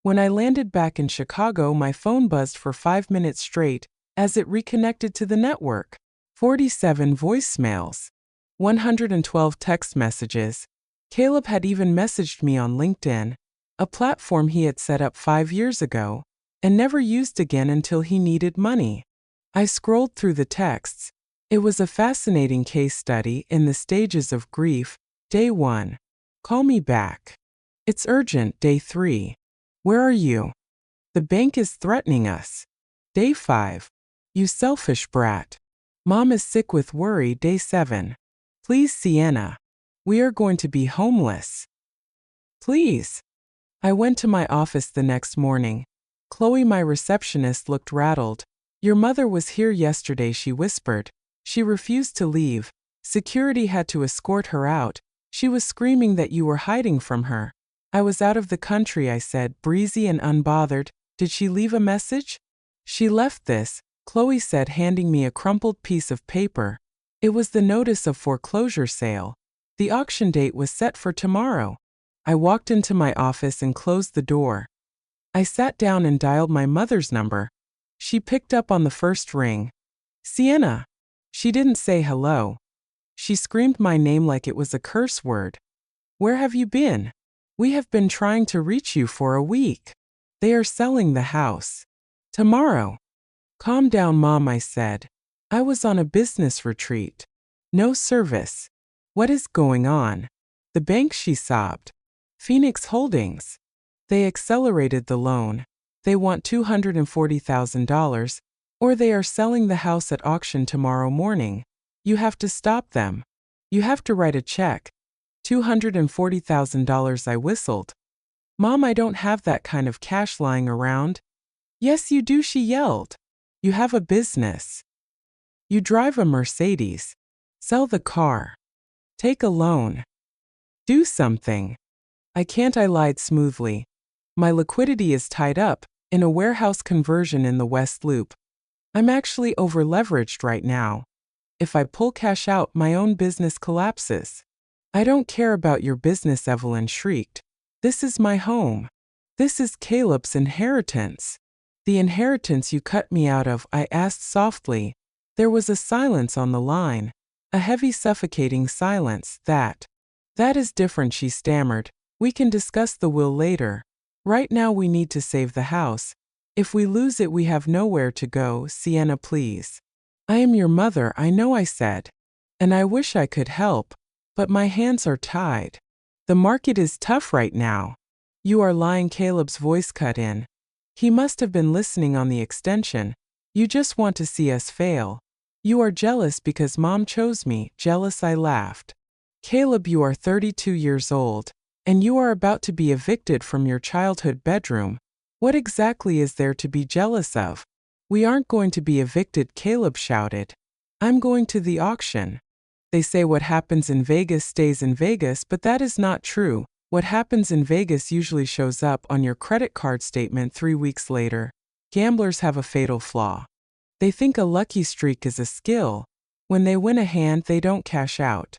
Speaker 1: When I landed back in Chicago, my phone buzzed for 5 minutes straight as it reconnected to the network. 47 voicemails. 112 text messages. Caleb had even messaged me on LinkedIn, a platform he had set up 5 years ago and never used again until he needed money. I scrolled through the texts. It was a fascinating case study in the stages of grief. Day 1. Call me back. It's urgent. Day 3. Where are you? The bank is threatening us. Day 5. You selfish brat. Mom is sick with worry. Day 7. Please, Sienna. We are going to be homeless. Please. I went to my office the next morning. Chloe, my receptionist, looked rattled. Your mother was here yesterday, she whispered. She refused to leave. Security had to escort her out. She was screaming that you were hiding from her. I was out of the country, I said, breezy and unbothered. Did she leave a message? She left this, Chloe said, handing me a crumpled piece of paper. It was the notice of foreclosure sale. The auction date was set for tomorrow. I walked into my office and closed the door. I sat down and dialed my mother's number. She picked up on the first ring. Sienna. She didn't say hello. She screamed my name like it was a curse word. Where have you been? We have been trying to reach you for a week. They are selling the house. Tomorrow. Calm down, Mom, I said. I was on a business retreat. No service. What is going on? The bank, she sobbed. Phoenix Holdings. They accelerated the loan. They want $240,000, or they are selling the house at auction tomorrow morning. You have to stop them. You have to write a check. $240,000, I whistled. Mom, I don't have that kind of cash lying around. Yes, you do, she yelled. You have a business. You drive a Mercedes. Sell the car. Take a loan. Do something. I can't, I lied smoothly. My liquidity is tied up in a warehouse conversion in the West Loop. I'm actually over-leveraged right now. If I pull cash out, my own business collapses. I don't care about your business, Evelyn shrieked. This is my home. This is Caleb's inheritance. The inheritance you cut me out of, I asked softly. There was a silence on the line. A heavy, suffocating silence. That is different, she stammered. We can discuss the will later. Right now we need to save the house. If we lose it, we have nowhere to go. Sienna, please. I am your mother, I know, I said. And I wish I could help, but my hands are tied. The market is tough right now. You are lying, Caleb's voice cut in. He must have been listening on the extension. You just want to see us fail. You are jealous because Mom chose me. Jealous, I laughed. Caleb, you are 32 years old, and you are about to be evicted from your childhood bedroom. What exactly is there to be jealous of? We aren't going to be evicted, Caleb shouted. I'm going to the auction. They say what happens in Vegas stays in Vegas, but that is not true. What happens in Vegas usually shows up on your credit card statement 3 weeks later. Gamblers have a fatal flaw. They think a lucky streak is a skill. When they win a hand, they don't cash out.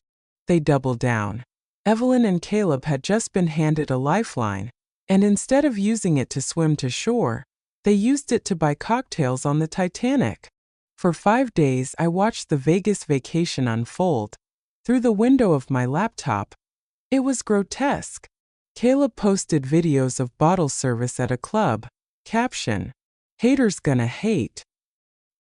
Speaker 1: They double down. Evelyn and Caleb had just been handed a lifeline, and instead of using it to swim to shore, they used it to buy cocktails on the Titanic. For 5 days, I watched the Vegas vacation unfold. Through the window of my laptop. It was grotesque. Caleb posted videos of bottle service at a club. Caption: Haters gonna hate.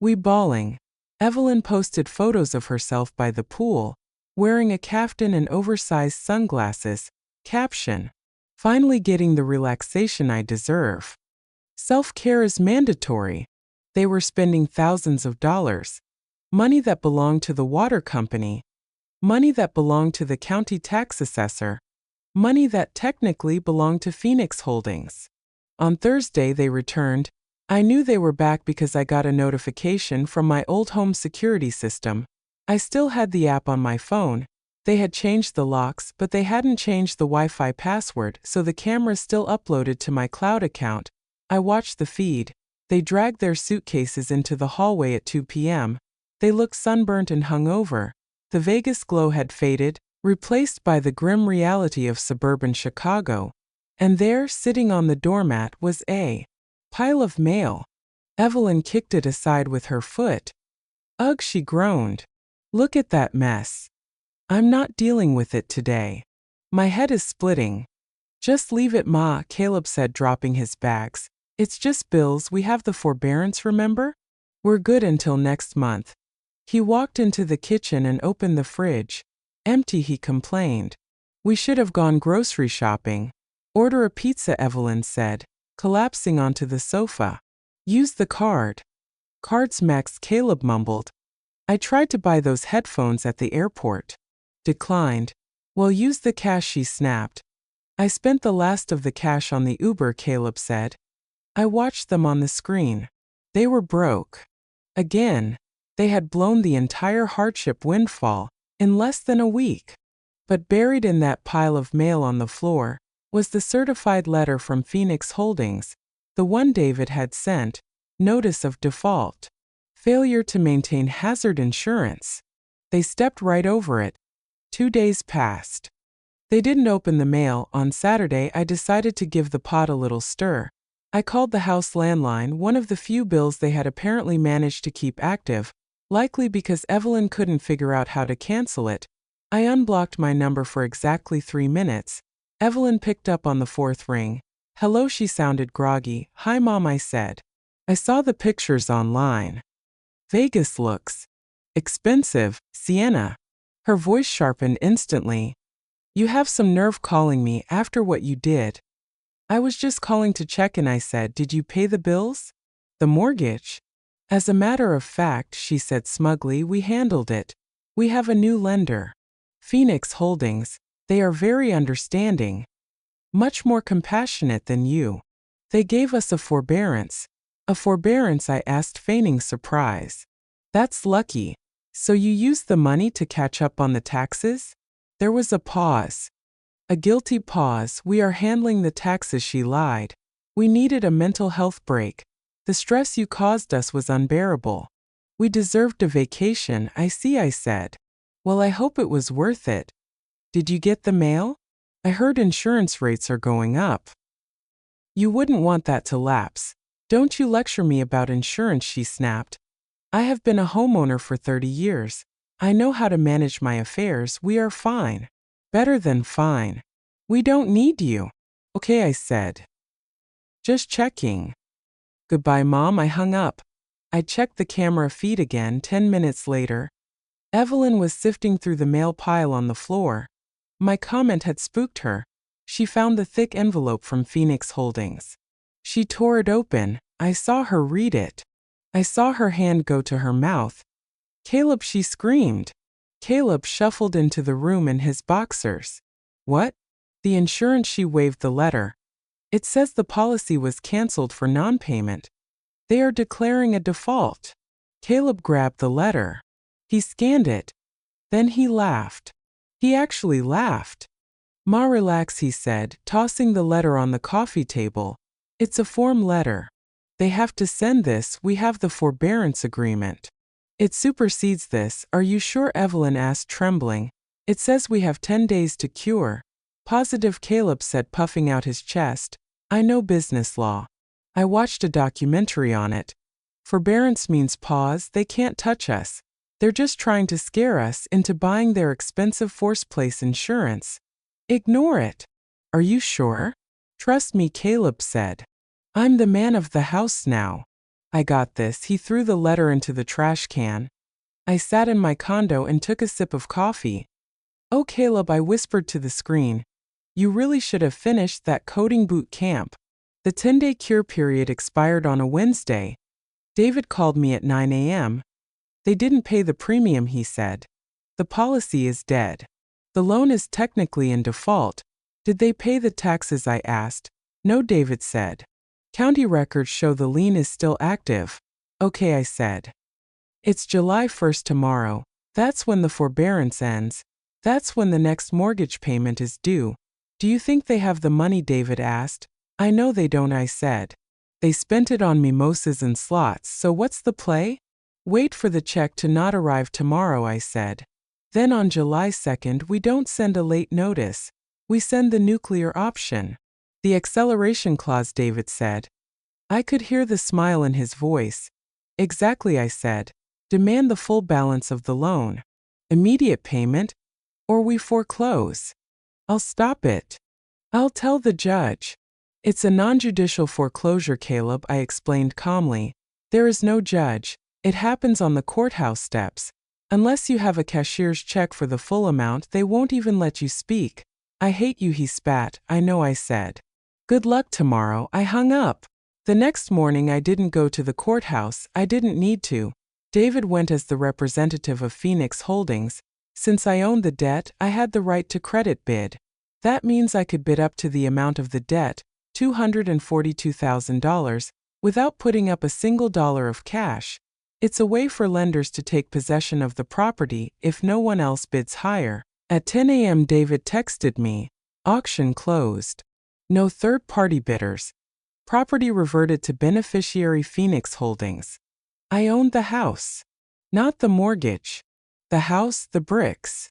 Speaker 1: We bawling. Evelyn posted photos of herself by the pool, wearing a caftan and oversized sunglasses. Caption: Finally getting the relaxation I deserve. Self-care is mandatory. They were spending thousands of dollars. Money that belonged to the water company. Money that belonged to the county tax assessor. Money that technically belonged to Phoenix Holdings. On Thursday they returned. I knew they were back because I got a notification from my old home security system. I still had the app on my phone. They had changed the locks, but they hadn't changed the Wi-Fi password, so the cameras still uploaded to my cloud account. I watched the feed. They dragged their suitcases into the hallway at 2 p.m. They looked sunburnt and hungover. The Vegas glow had faded, replaced by the grim reality of suburban Chicago. And there, sitting on the doormat, was a pile of mail. Evelyn kicked it aside with her foot. Ugh, she groaned. Look at that mess. I'm not dealing with it today. My head is splitting. Just leave it, Ma, Caleb said, dropping his bags. It's just bills, we have the forbearance, remember? We're good until next month. He walked into the kitchen and opened the fridge. Empty, he complained. We should have gone grocery shopping. Order a pizza, Evelyn said, collapsing onto the sofa. Use the card. Cards, Max, Caleb mumbled. I tried to buy those headphones at the airport. Declined. Well, use the cash, she snapped. I spent the last of the cash on the Uber, Caleb said. I watched them on the screen. They were broke. Again. They had blown the entire hardship windfall in less than a week. But buried in that pile of mail on the floor was the certified letter from Phoenix Holdings, the one David had sent, notice of default. Failure to maintain hazard insurance. They stepped right over it. 2 days passed. They didn't open the mail. On Saturday, I decided to give the pot a little stir. I called the house landline, one of the few bills they had apparently managed to keep active, likely because Evelyn couldn't figure out how to cancel it. I unblocked my number for exactly 3 minutes. Evelyn picked up on the fourth ring. Hello, she sounded groggy. Hi, Mom, I said. I saw the pictures online. Vegas looks expensive, Sienna. Her voice sharpened instantly. You have some nerve calling me after what you did. I was just calling to check in, I said. Did you pay the bills? The mortgage? As a matter of fact, she said smugly, we handled it. We have a new lender. Phoenix Holdings. They are very understanding. Much more compassionate than you. They gave us a forbearance. A forbearance, I asked, feigning surprise. That's lucky. So you used the money to catch up on the taxes? There was a pause. A guilty pause. We are handling the taxes, she lied. We needed a mental health break. The stress you caused us was unbearable. We deserved a vacation, I see, I said. Well, I hope it was worth it. Did you get the mail? I heard insurance rates are going up. You wouldn't want that to lapse. Don't you lecture me about insurance, she snapped. I have been a homeowner for 30 years. I know how to manage my affairs. We are fine. Better than fine. We don't need you. Okay, I said. Just checking. Goodbye, Mom, I hung up. I checked the camera feed again 10 minutes later. Evelyn was sifting through the mail pile on the floor. My comment had spooked her. She found the thick envelope from Phoenix Holdings. She tore it open. I saw her read it. I saw her hand go to her mouth. Caleb, she screamed. Caleb shuffled into the room in his boxers. What? The insurance, she waved the letter. It says the policy was canceled for non-payment. They are declaring a default. Caleb grabbed the letter. He scanned it. Then he laughed. He actually laughed. Ma, relax, he said, tossing the letter on the coffee table. It's a form letter. They have to send this. We have the forbearance agreement. It supersedes this. Are you sure? Evelyn asked, trembling. It says we have 10 days to cure. Positive, Caleb said, puffing out his chest. I know business law. I watched a documentary on it. Forbearance means pause. They can't touch us. They're just trying to scare us into buying their expensive force-place insurance. Ignore it. Are you sure? Trust me, Caleb said. I'm the man of the house now. I got this. He threw the letter into the trash can. I sat in my condo and took a sip of coffee. Oh, Caleb, I whispered to the screen. You really should have finished that coding boot camp. The 10-day cure period expired on a Wednesday. David called me at 9 a.m. They didn't pay the premium, he said. The policy is dead. The loan is technically in default. Did they pay the taxes? I asked. No, David said. County records show the lien is still active. Okay, I said. It's July 1st tomorrow. That's when the forbearance ends. That's when the next mortgage payment is due. Do you think they have the money? David asked. I know they don't, I said. They spent it on mimosas and slots, so what's the play? Wait for the check to not arrive tomorrow, I said. Then on July 2nd, we don't send a late notice. We send the nuclear option. The acceleration clause, David said. I could hear the smile in his voice. Exactly, I said. Demand the full balance of the loan. Immediate payment, or we foreclose. I'll stop it. I'll tell the judge. It's a non-judicial foreclosure, Caleb, I explained calmly. There is no judge. It happens on the courthouse steps. Unless you have a cashier's check for the full amount, they won't even let you speak. I hate you, he spat. I know, I said. Good luck tomorrow. I hung up. The next morning I didn't go to the courthouse. I didn't need to. David went as the representative of Phoenix Holdings. Since I owned the debt, I had the right to credit bid. That means I could bid up to the amount of the debt, $242,000, without putting up a single dollar of cash. It's a way for lenders to take possession of the property if no one else bids higher. At 10 a.m. David texted me. Auction closed. No third-party bidders. Property reverted to beneficiary Phoenix Holdings. I owned the house. Not the mortgage. The house, the bricks.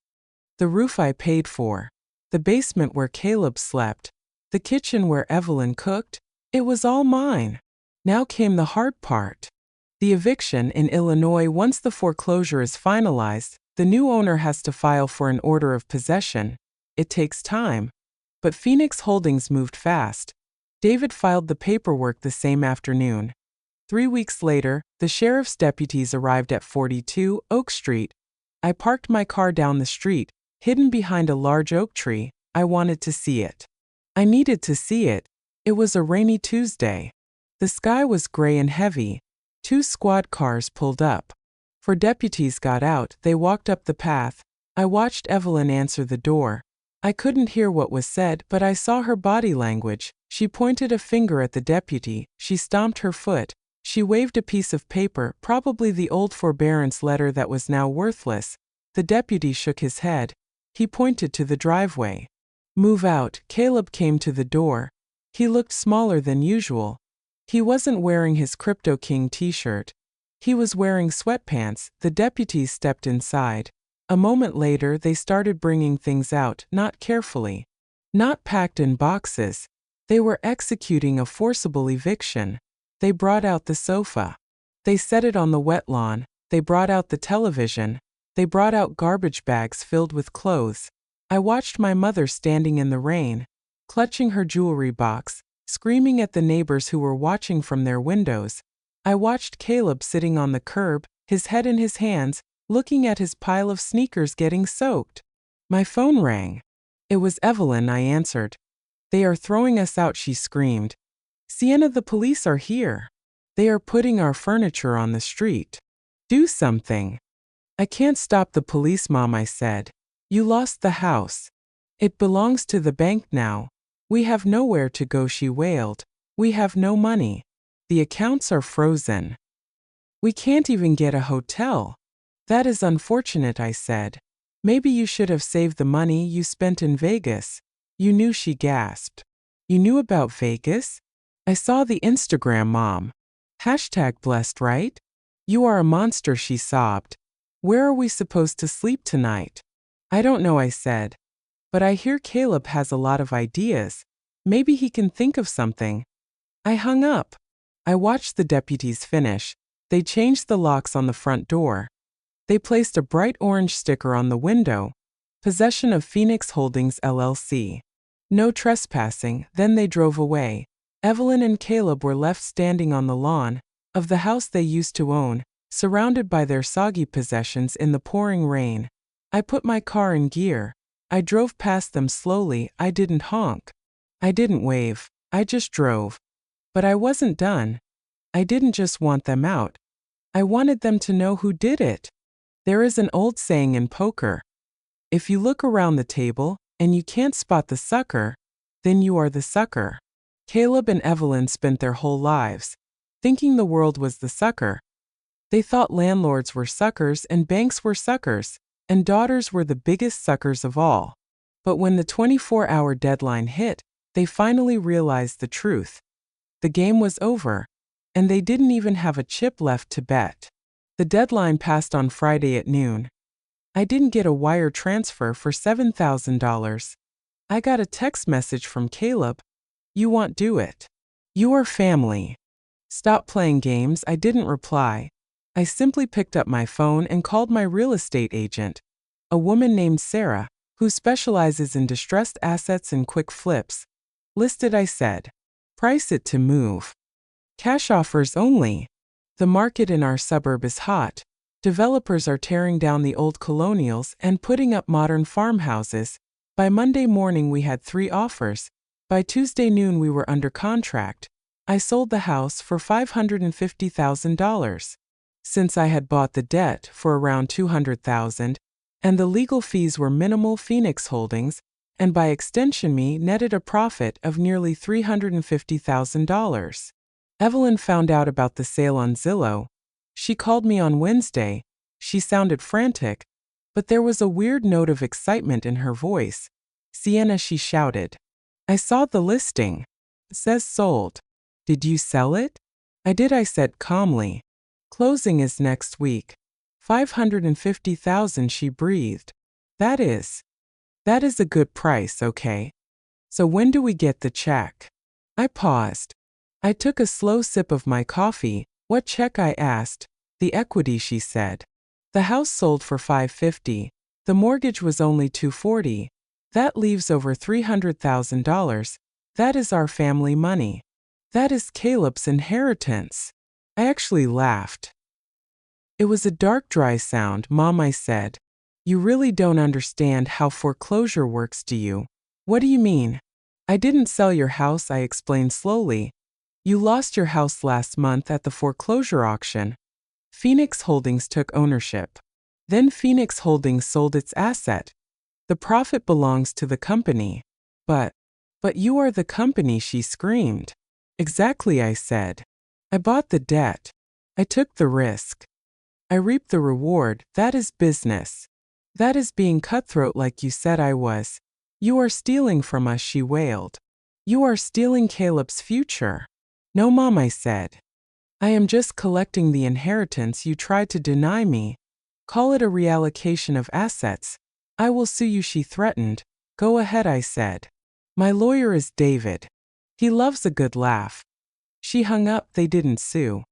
Speaker 1: The roof I paid for. The basement where Caleb slept. The kitchen where Evelyn cooked. It was all mine. Now came the hard part. The eviction in Illinois. Once the foreclosure is finalized, the new owner has to file for an order of possession. It takes time. But Phoenix Holdings moved fast. David filed the paperwork the same afternoon. 3 weeks later, the sheriff's deputies arrived at 42 Oak Street. I parked my car down the street, hidden behind a large oak tree. I wanted to see it. I needed to see it. It was a rainy Tuesday. The sky was gray and heavy. 2 squad cars pulled up. 4 deputies got out. They walked up the path. I watched Evelyn answer the door. I couldn't hear what was said, but I saw her body language. She pointed a finger at the deputy. She stomped her foot. She waved a piece of paper, probably the old forbearance letter that was now worthless. The deputy shook his head. He pointed to the driveway. Move out. Caleb came to the door. He looked smaller than usual. He wasn't wearing his Crypto King t-shirt. He was wearing sweatpants. The deputies stepped inside. A moment later, they started bringing things out, not carefully. Not packed in boxes. They were executing a forcible eviction. They brought out the sofa. They set it on the wet lawn. They brought out the television. They brought out garbage bags filled with clothes. I watched my mother standing in the rain, clutching her jewelry box, screaming at the neighbors who were watching from their windows. I watched Caleb sitting on the curb, his head in his hands, looking at his pile of sneakers getting soaked. My phone rang. It was Evelyn. I answered. They are throwing us out, she screamed. Sienna, the police are here. They are putting our furniture on the street. Do something. I can't stop the police, Mom, I said. You lost the house. It belongs to the bank now. We have nowhere to go, she wailed. We have no money. The accounts are frozen. We can't even get a hotel. That is unfortunate, I said. Maybe you should have saved the money you spent in Vegas. You knew, she gasped. You knew about Vegas? I saw the Instagram, Mom. #blessed, right? You are a monster, she sobbed. Where are we supposed to sleep tonight? I don't know, I said. But I hear Caleb has a lot of ideas. Maybe he can think of something. I hung up. I watched the deputies finish. They changed the locks on the front door. They placed a bright orange sticker on the window. Possession of Phoenix Holdings LLC. No trespassing. Then they drove away. Evelyn and Caleb were left standing on the lawn of the house they used to own, surrounded by their soggy possessions in the pouring rain. I put my car in gear. I drove past them slowly. I didn't honk. I didn't wave. I just drove. But I wasn't done. I didn't just want them out. I wanted them to know who did it. There is an old saying in poker. If you look around the table and you can't spot the sucker, then you are the sucker. Caleb and Evelyn spent their whole lives thinking the world was the sucker. They thought landlords were suckers and banks were suckers, and daughters were the biggest suckers of all. But when the 24-hour deadline hit, they finally realized the truth. The game was over, and they didn't even have a chip left to bet. The deadline passed on Friday at noon. I didn't get a wire transfer for $7,000. I got a text message from Caleb. You won't do it. You are family. Stop playing games. I didn't reply. I simply picked up my phone and called my real estate agent, a woman named Sarah, who specializes in distressed assets and quick flips. Listed, I said. Price it to move. Cash offers only. The market in our suburb is hot. Developers are tearing down the old colonials and putting up modern farmhouses. By Monday morning we had 3 offers. By Tuesday noon we were under contract. I sold the house for $550,000. Since I had bought the debt for around $200,000, and the legal fees were minimal, Phoenix Holdings, and by extension me, netted a profit of nearly $350,000. Evelyn found out about the sale on Zillow. She called me on Wednesday. She sounded frantic, but there was a weird note of excitement in her voice. Sienna, she shouted. I saw the listing. It says sold. Did you sell it? I did, I said calmly. Closing is next week. $550,000, she breathed. That is a good price, okay? So when do we get the check? I paused. I took a slow sip of my coffee. What check? I asked. The equity, she said. The house sold for $550. The mortgage was only $240. That leaves over $300,000. That is our family money. That is Caleb's inheritance. I actually laughed. It was a dark, dry sound. Mom, I said. You really don't understand how foreclosure works, do you? What do you mean? I didn't sell your house, I explained slowly. You lost your house last month at the foreclosure auction. Phoenix Holdings took ownership. Then Phoenix Holdings sold its asset. The profit belongs to the company. But you are the company, she screamed. Exactly, I said. I bought the debt. I took the risk. I reaped the reward. That is business. That is being cutthroat like you said I was. You are stealing from us, she wailed. You are stealing Caleb's future. No, Mom, I said. I am just collecting the inheritance you tried to deny me. Call it a reallocation of assets. I will sue you, she threatened. Go ahead, I said. My lawyer is David. He loves a good laugh. She hung up. They didn't sue.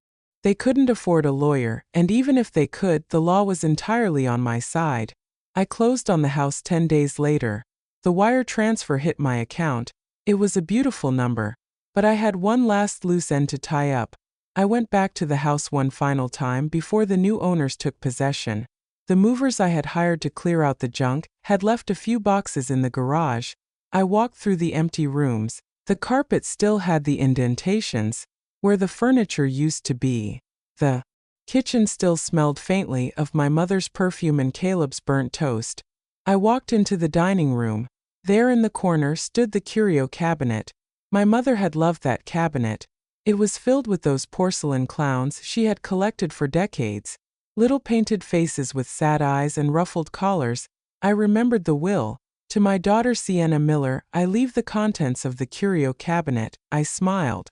Speaker 1: They couldn't afford a lawyer, and even if they could, the law was entirely on my side. I closed on the house 10 days later. The wire transfer hit my account. It was a beautiful number. But I had one last loose end to tie up. I went back to the house one final time before the new owners took possession. The movers I had hired to clear out the junk had left a few boxes in the garage. I walked through the empty rooms. The carpet still had the indentations where the furniture used to be. The kitchen still smelled faintly of my mother's perfume and Caleb's burnt toast. I walked into the dining room. There in the corner stood the curio cabinet. My mother had loved that cabinet. It was filled with those porcelain clowns she had collected for decades. Little painted faces with sad eyes and ruffled collars. I remembered the will. To my daughter Sienna Miller, I leave the contents of the curio cabinet. I smiled.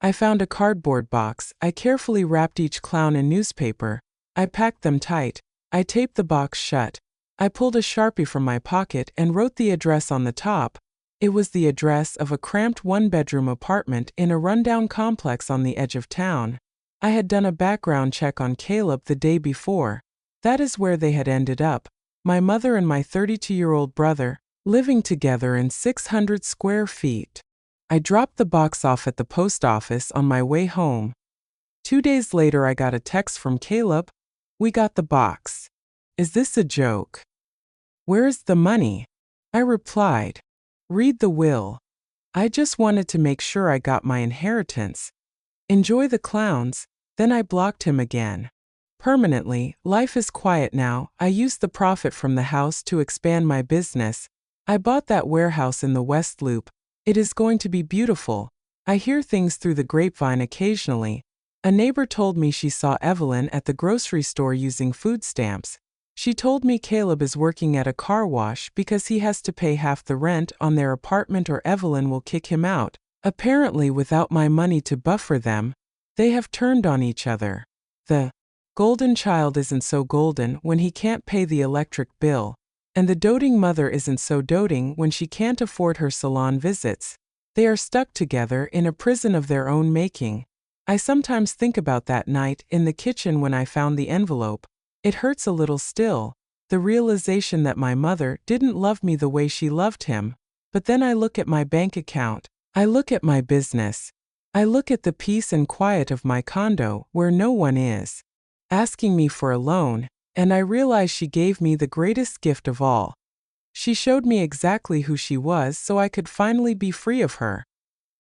Speaker 1: I found a cardboard box. I carefully wrapped each clown in newspaper. I packed them tight. I taped the box shut. I pulled a Sharpie from my pocket and wrote the address on the top. It was the address of a cramped one-bedroom apartment in a rundown complex on the edge of town. I had done a background check on Caleb the day before. That is where they had ended up. My mother and my 32-year-old brother, living together in 600 square feet. I dropped the box off at the post office on my way home. 2 days later, I got a text from Caleb. We got the box. Is this a joke? Where is the money? I replied. Read the will. I just wanted to make sure I got my inheritance. Enjoy the clowns. Then I blocked him again. Permanently. Life is quiet now. I used the profit from the house to expand my business. I bought that warehouse in the West Loop. It is going to be beautiful. I hear things through the grapevine occasionally. A neighbor told me she saw Evelyn at the grocery store using food stamps. She told me Caleb is working at a car wash because he has to pay half the rent on their apartment or Evelyn will kick him out. Apparently, without my money to buffer them, they have turned on each other. The golden child isn't so golden when he can't pay the electric bill. And the doting mother isn't so doting when she can't afford her salon visits. They are stuck together in a prison of their own making. I sometimes think about that night in the kitchen when I found the envelope. It hurts a little still, the realization that my mother didn't love me the way she loved him. But then I look at my bank account. I look at my business. I look at the peace and quiet of my condo where no one is asking me for a loan. And I realized she gave me the greatest gift of all. She showed me exactly who she was so I could finally be free of her.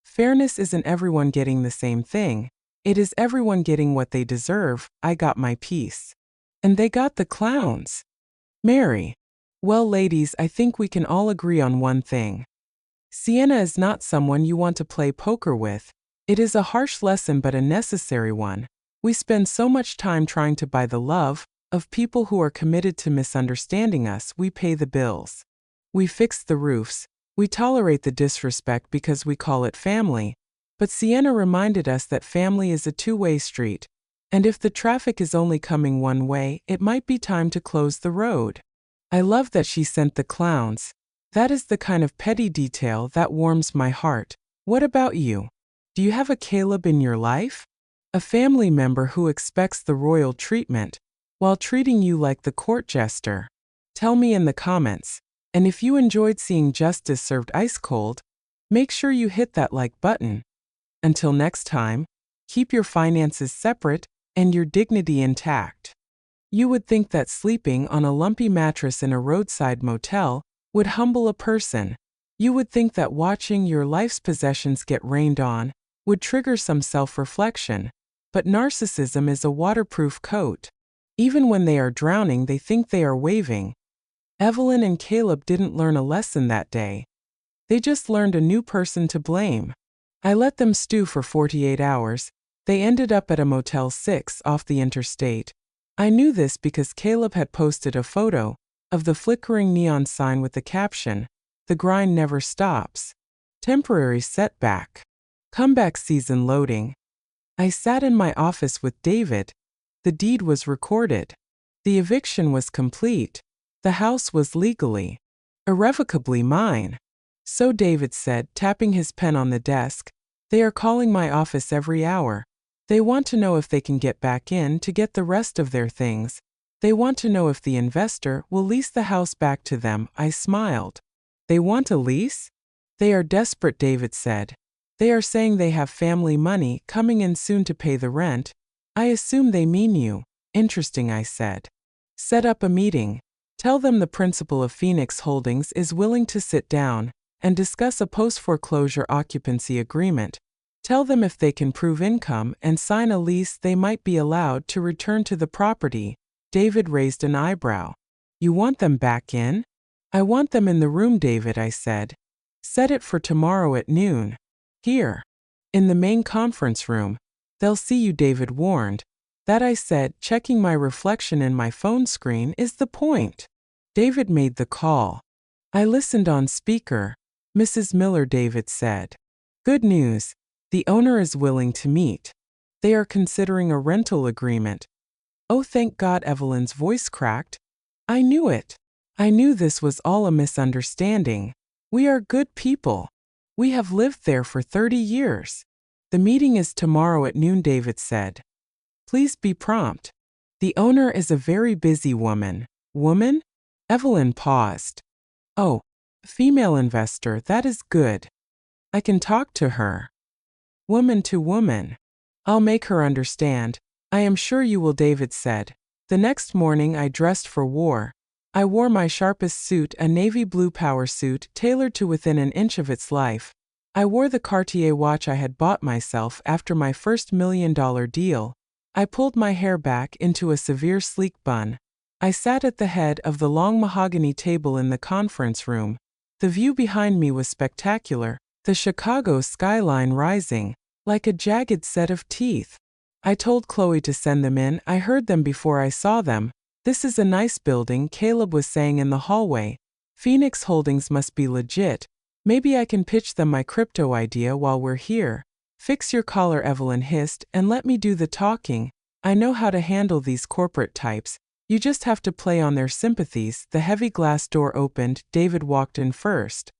Speaker 1: Fairness isn't everyone getting the same thing. It is everyone getting what they deserve. I got my piece. And they got the clowns. Mary. Well, ladies, I think we can all agree on one thing. Sienna is not someone you want to play poker with. It is a harsh lesson but a necessary one. We spend so much time trying to buy the love of people who are committed to misunderstanding us. We pay the bills. We fix the roofs. We tolerate the disrespect because we call it family. But Sienna reminded us that family is a two-way street. And if the traffic is only coming one way, it might be time to close the road. I love that she sent the clowns. That is the kind of petty detail that warms my heart. What about you? Do you have a Caleb in your life? A family member who expects the royal treatment while treating you like the court jester? Tell me in the comments. And if you enjoyed seeing justice served ice cold, make sure you hit that like button. Until next time, keep your finances separate and your dignity intact. You would think that sleeping on a lumpy mattress in a roadside motel would humble a person. You would think that watching your life's possessions get rained on would trigger some self-reflection. But narcissism is a waterproof coat. Even when they are drowning, they think they are waving. Evelyn and Caleb didn't learn a lesson that day. They just learned a new person to blame. I let them stew for 48 hours. They ended up at a Motel 6 off the interstate. I knew this because Caleb had posted a photo of the flickering neon sign with the caption, "The grind never stops. Temporary setback. Comeback season loading." I sat in my office with David. The deed was recorded. The eviction was complete. The house was legally, irrevocably mine. So David said, tapping his pen on the desk, "They are calling my office every hour. They want to know if they can get back in to get the rest of their things. They want to know if the investor will lease the house back to them." I smiled. "They want a lease?" "They are desperate," David said. "They are saying they have family money coming in soon to pay the rent." "I assume they mean you." "Interesting," I said. "Set up a meeting. Tell them the principal of Phoenix Holdings is willing to sit down and discuss a post-foreclosure occupancy agreement. Tell them if they can prove income and sign a lease, they might be allowed to return to the property." David raised an eyebrow. "You want them back in?" "I want them in the room, David," I said. "Set it for tomorrow at noon. Here. In the main conference room. They'll see you," David warned. "That," I said, checking my reflection in my phone screen, "is the point." David made the call. I listened on speaker. "Mrs. Miller," David said. "Good news. The owner is willing to meet. They are considering a rental agreement." "Oh, thank God," Evelyn's voice cracked. "I knew it. I knew this was all a misunderstanding. We are good people. We have lived there for 30 years. The meeting is tomorrow at noon," David said. "Please be prompt. The owner is a very busy woman." "Woman?" Evelyn paused. "Oh, female investor, that is good. I can talk to her. Woman to woman. I'll make her understand. I am sure you will," David said. The next morning I dressed for war. I wore my sharpest suit, a navy blue power suit tailored to within an inch of its life. I wore the Cartier watch I had bought myself after my first $1 million deal. I pulled my hair back into a severe sleek bun. I sat at the head of the long mahogany table in the conference room. The view behind me was spectacular, the Chicago skyline rising like a jagged set of teeth. I told Chloe to send them in. I heard them before I saw them. "This is a nice building," Caleb was saying in the hallway. "Phoenix Holdings must be legit. Maybe I can pitch them my crypto idea while we're here." "Fix your collar," Evelyn hissed, "and let me do the talking. I know how to handle these corporate types. You just have to play on their sympathies." The heavy glass door opened. David walked in first.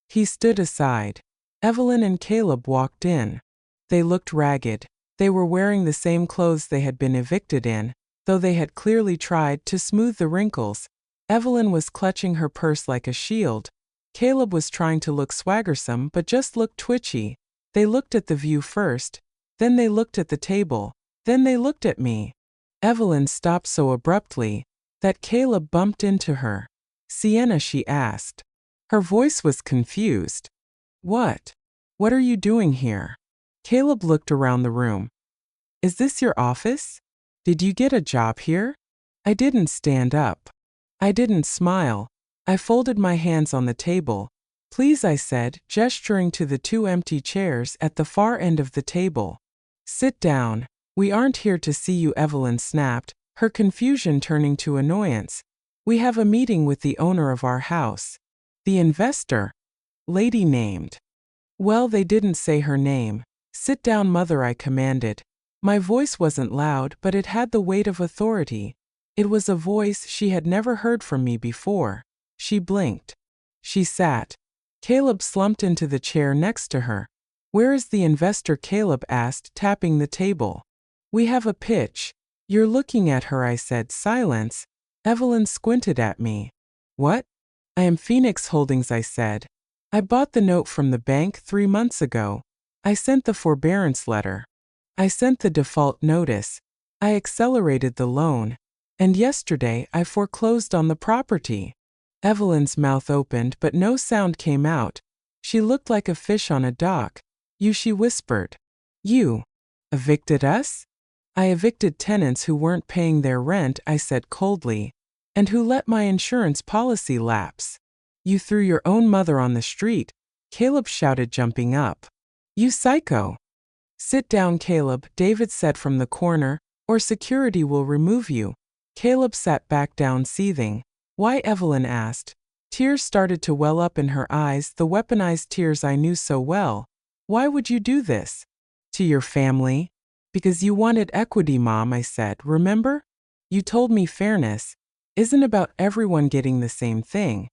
Speaker 1: He stood aside. Evelyn and Caleb walked in. They looked ragged. They were wearing the same clothes they had been evicted in, though they had clearly tried to smooth the wrinkles. Evelyn was clutching her purse like a shield. Caleb was trying to look swaggersome but just looked twitchy. They looked at the view first, then they looked at the table, then they looked at me. Evelyn stopped so abruptly that Caleb bumped into her. "Sienna," she asked. Her voice was confused. "What? What are you doing here?" Caleb looked around the room. "Is this your office? Did you get a job here?" I didn't stand up. I didn't smile. I folded my hands on the table. "Please," I said, gesturing to the 2 empty chairs at the far end of the table. "Sit down. We aren't here to see you," Evelyn snapped, her confusion turning to annoyance. "We have a meeting with the owner of our house." "The investor?" "Lady named." "Well, they didn't say her name." "Sit down, mother," I commanded. My voice wasn't loud, but it had the weight of authority. It was a voice she had never heard from me before. She blinked. She sat. Caleb slumped into the chair next to her. Where is the investor? Caleb asked, tapping the table. We have a pitch. You're looking at her, I said. Silence. Evelyn squinted at me. What? I am Phoenix Holdings, I said. I bought the note from the bank 3 months ago. I sent the forbearance letter. I sent the default notice. I accelerated the loan. And yesterday I foreclosed on the property. Evelyn's mouth opened but no sound came out. She looked like a fish on a dock. You, she whispered. You evicted us? I evicted tenants who weren't paying their rent, I said coldly, and who let my insurance policy lapse. You threw your own mother on the street, Caleb shouted, jumping up. You psycho. Sit down, Caleb, David said from the corner, or security will remove you. Caleb sat back down, seething. Why? Evelyn asked. Tears started to well up in her eyes, the weaponized tears I knew so well. Why would you do this? To your family? Because you wanted equity, Mom, I said. Remember? You told me fairness isn't about everyone getting the same thing.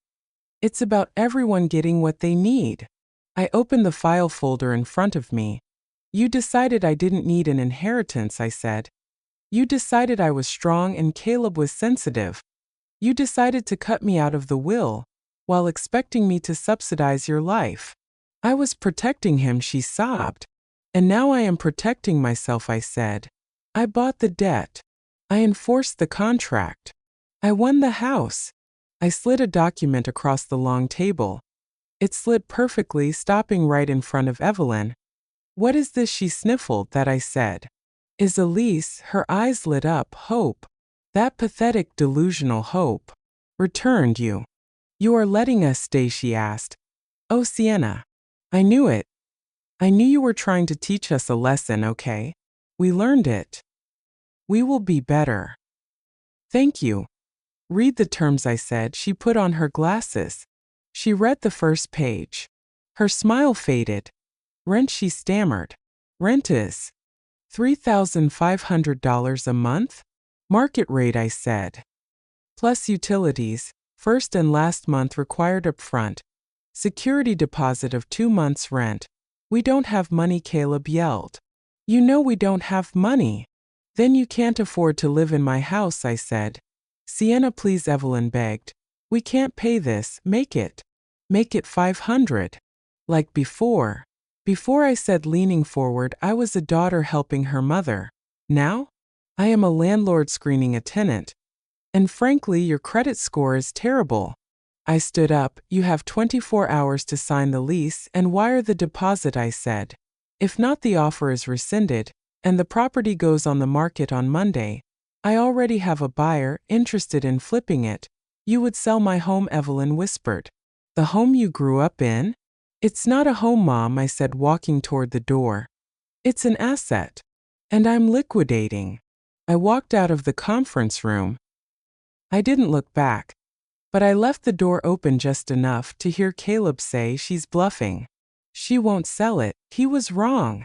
Speaker 1: It's about everyone getting what they need. I opened the file folder in front of me. You decided I didn't need an inheritance, I said. You decided I was strong and Caleb was sensitive. You decided to cut me out of the will, while expecting me to subsidize your life. I was protecting him, she sobbed. And now I am protecting myself, I said. I bought the debt. I enforced the contract. I won the house. I slid a document across the long table. It slid perfectly, stopping right in front of Evelyn. What is this? She sniffled. That, I said. Is a lease. Her eyes lit up. Hope. That pathetic, delusional hope. Returned you. You are letting us stay, she asked. Oh, Sienna. I knew it. I knew you were trying to teach us a lesson, okay? We learned it. We will be better. Thank you. Read the terms, I said. She put on her glasses. She read the first page. Her smile faded. Rent, she stammered. Rent is $3,500 a month? Market rate, I said. Plus utilities, first and last month required upfront. Security deposit of 2 months' rent. We don't have money, Caleb yelled. You know we don't have money. Then you can't afford to live in my house, I said. Sienna, please, Evelyn begged. We can't pay this. Make it 500. Like before. Before, I said, leaning forward. I was a daughter helping her mother. Now? I am a landlord screening a tenant. And frankly, your credit score is terrible. I stood up. You have 24 hours to sign the lease and wire the deposit, I said. If not, the offer is rescinded, and the property goes on the market on Monday. I already have a buyer interested in flipping it. You would sell my home, Evelyn whispered. The home you grew up in? It's not a home, Mom, I said, walking toward the door. It's an asset. And I'm liquidating. I walked out of the conference room. I didn't look back. But I left the door open just enough to hear Caleb say, she's bluffing. She won't sell it. He was wrong.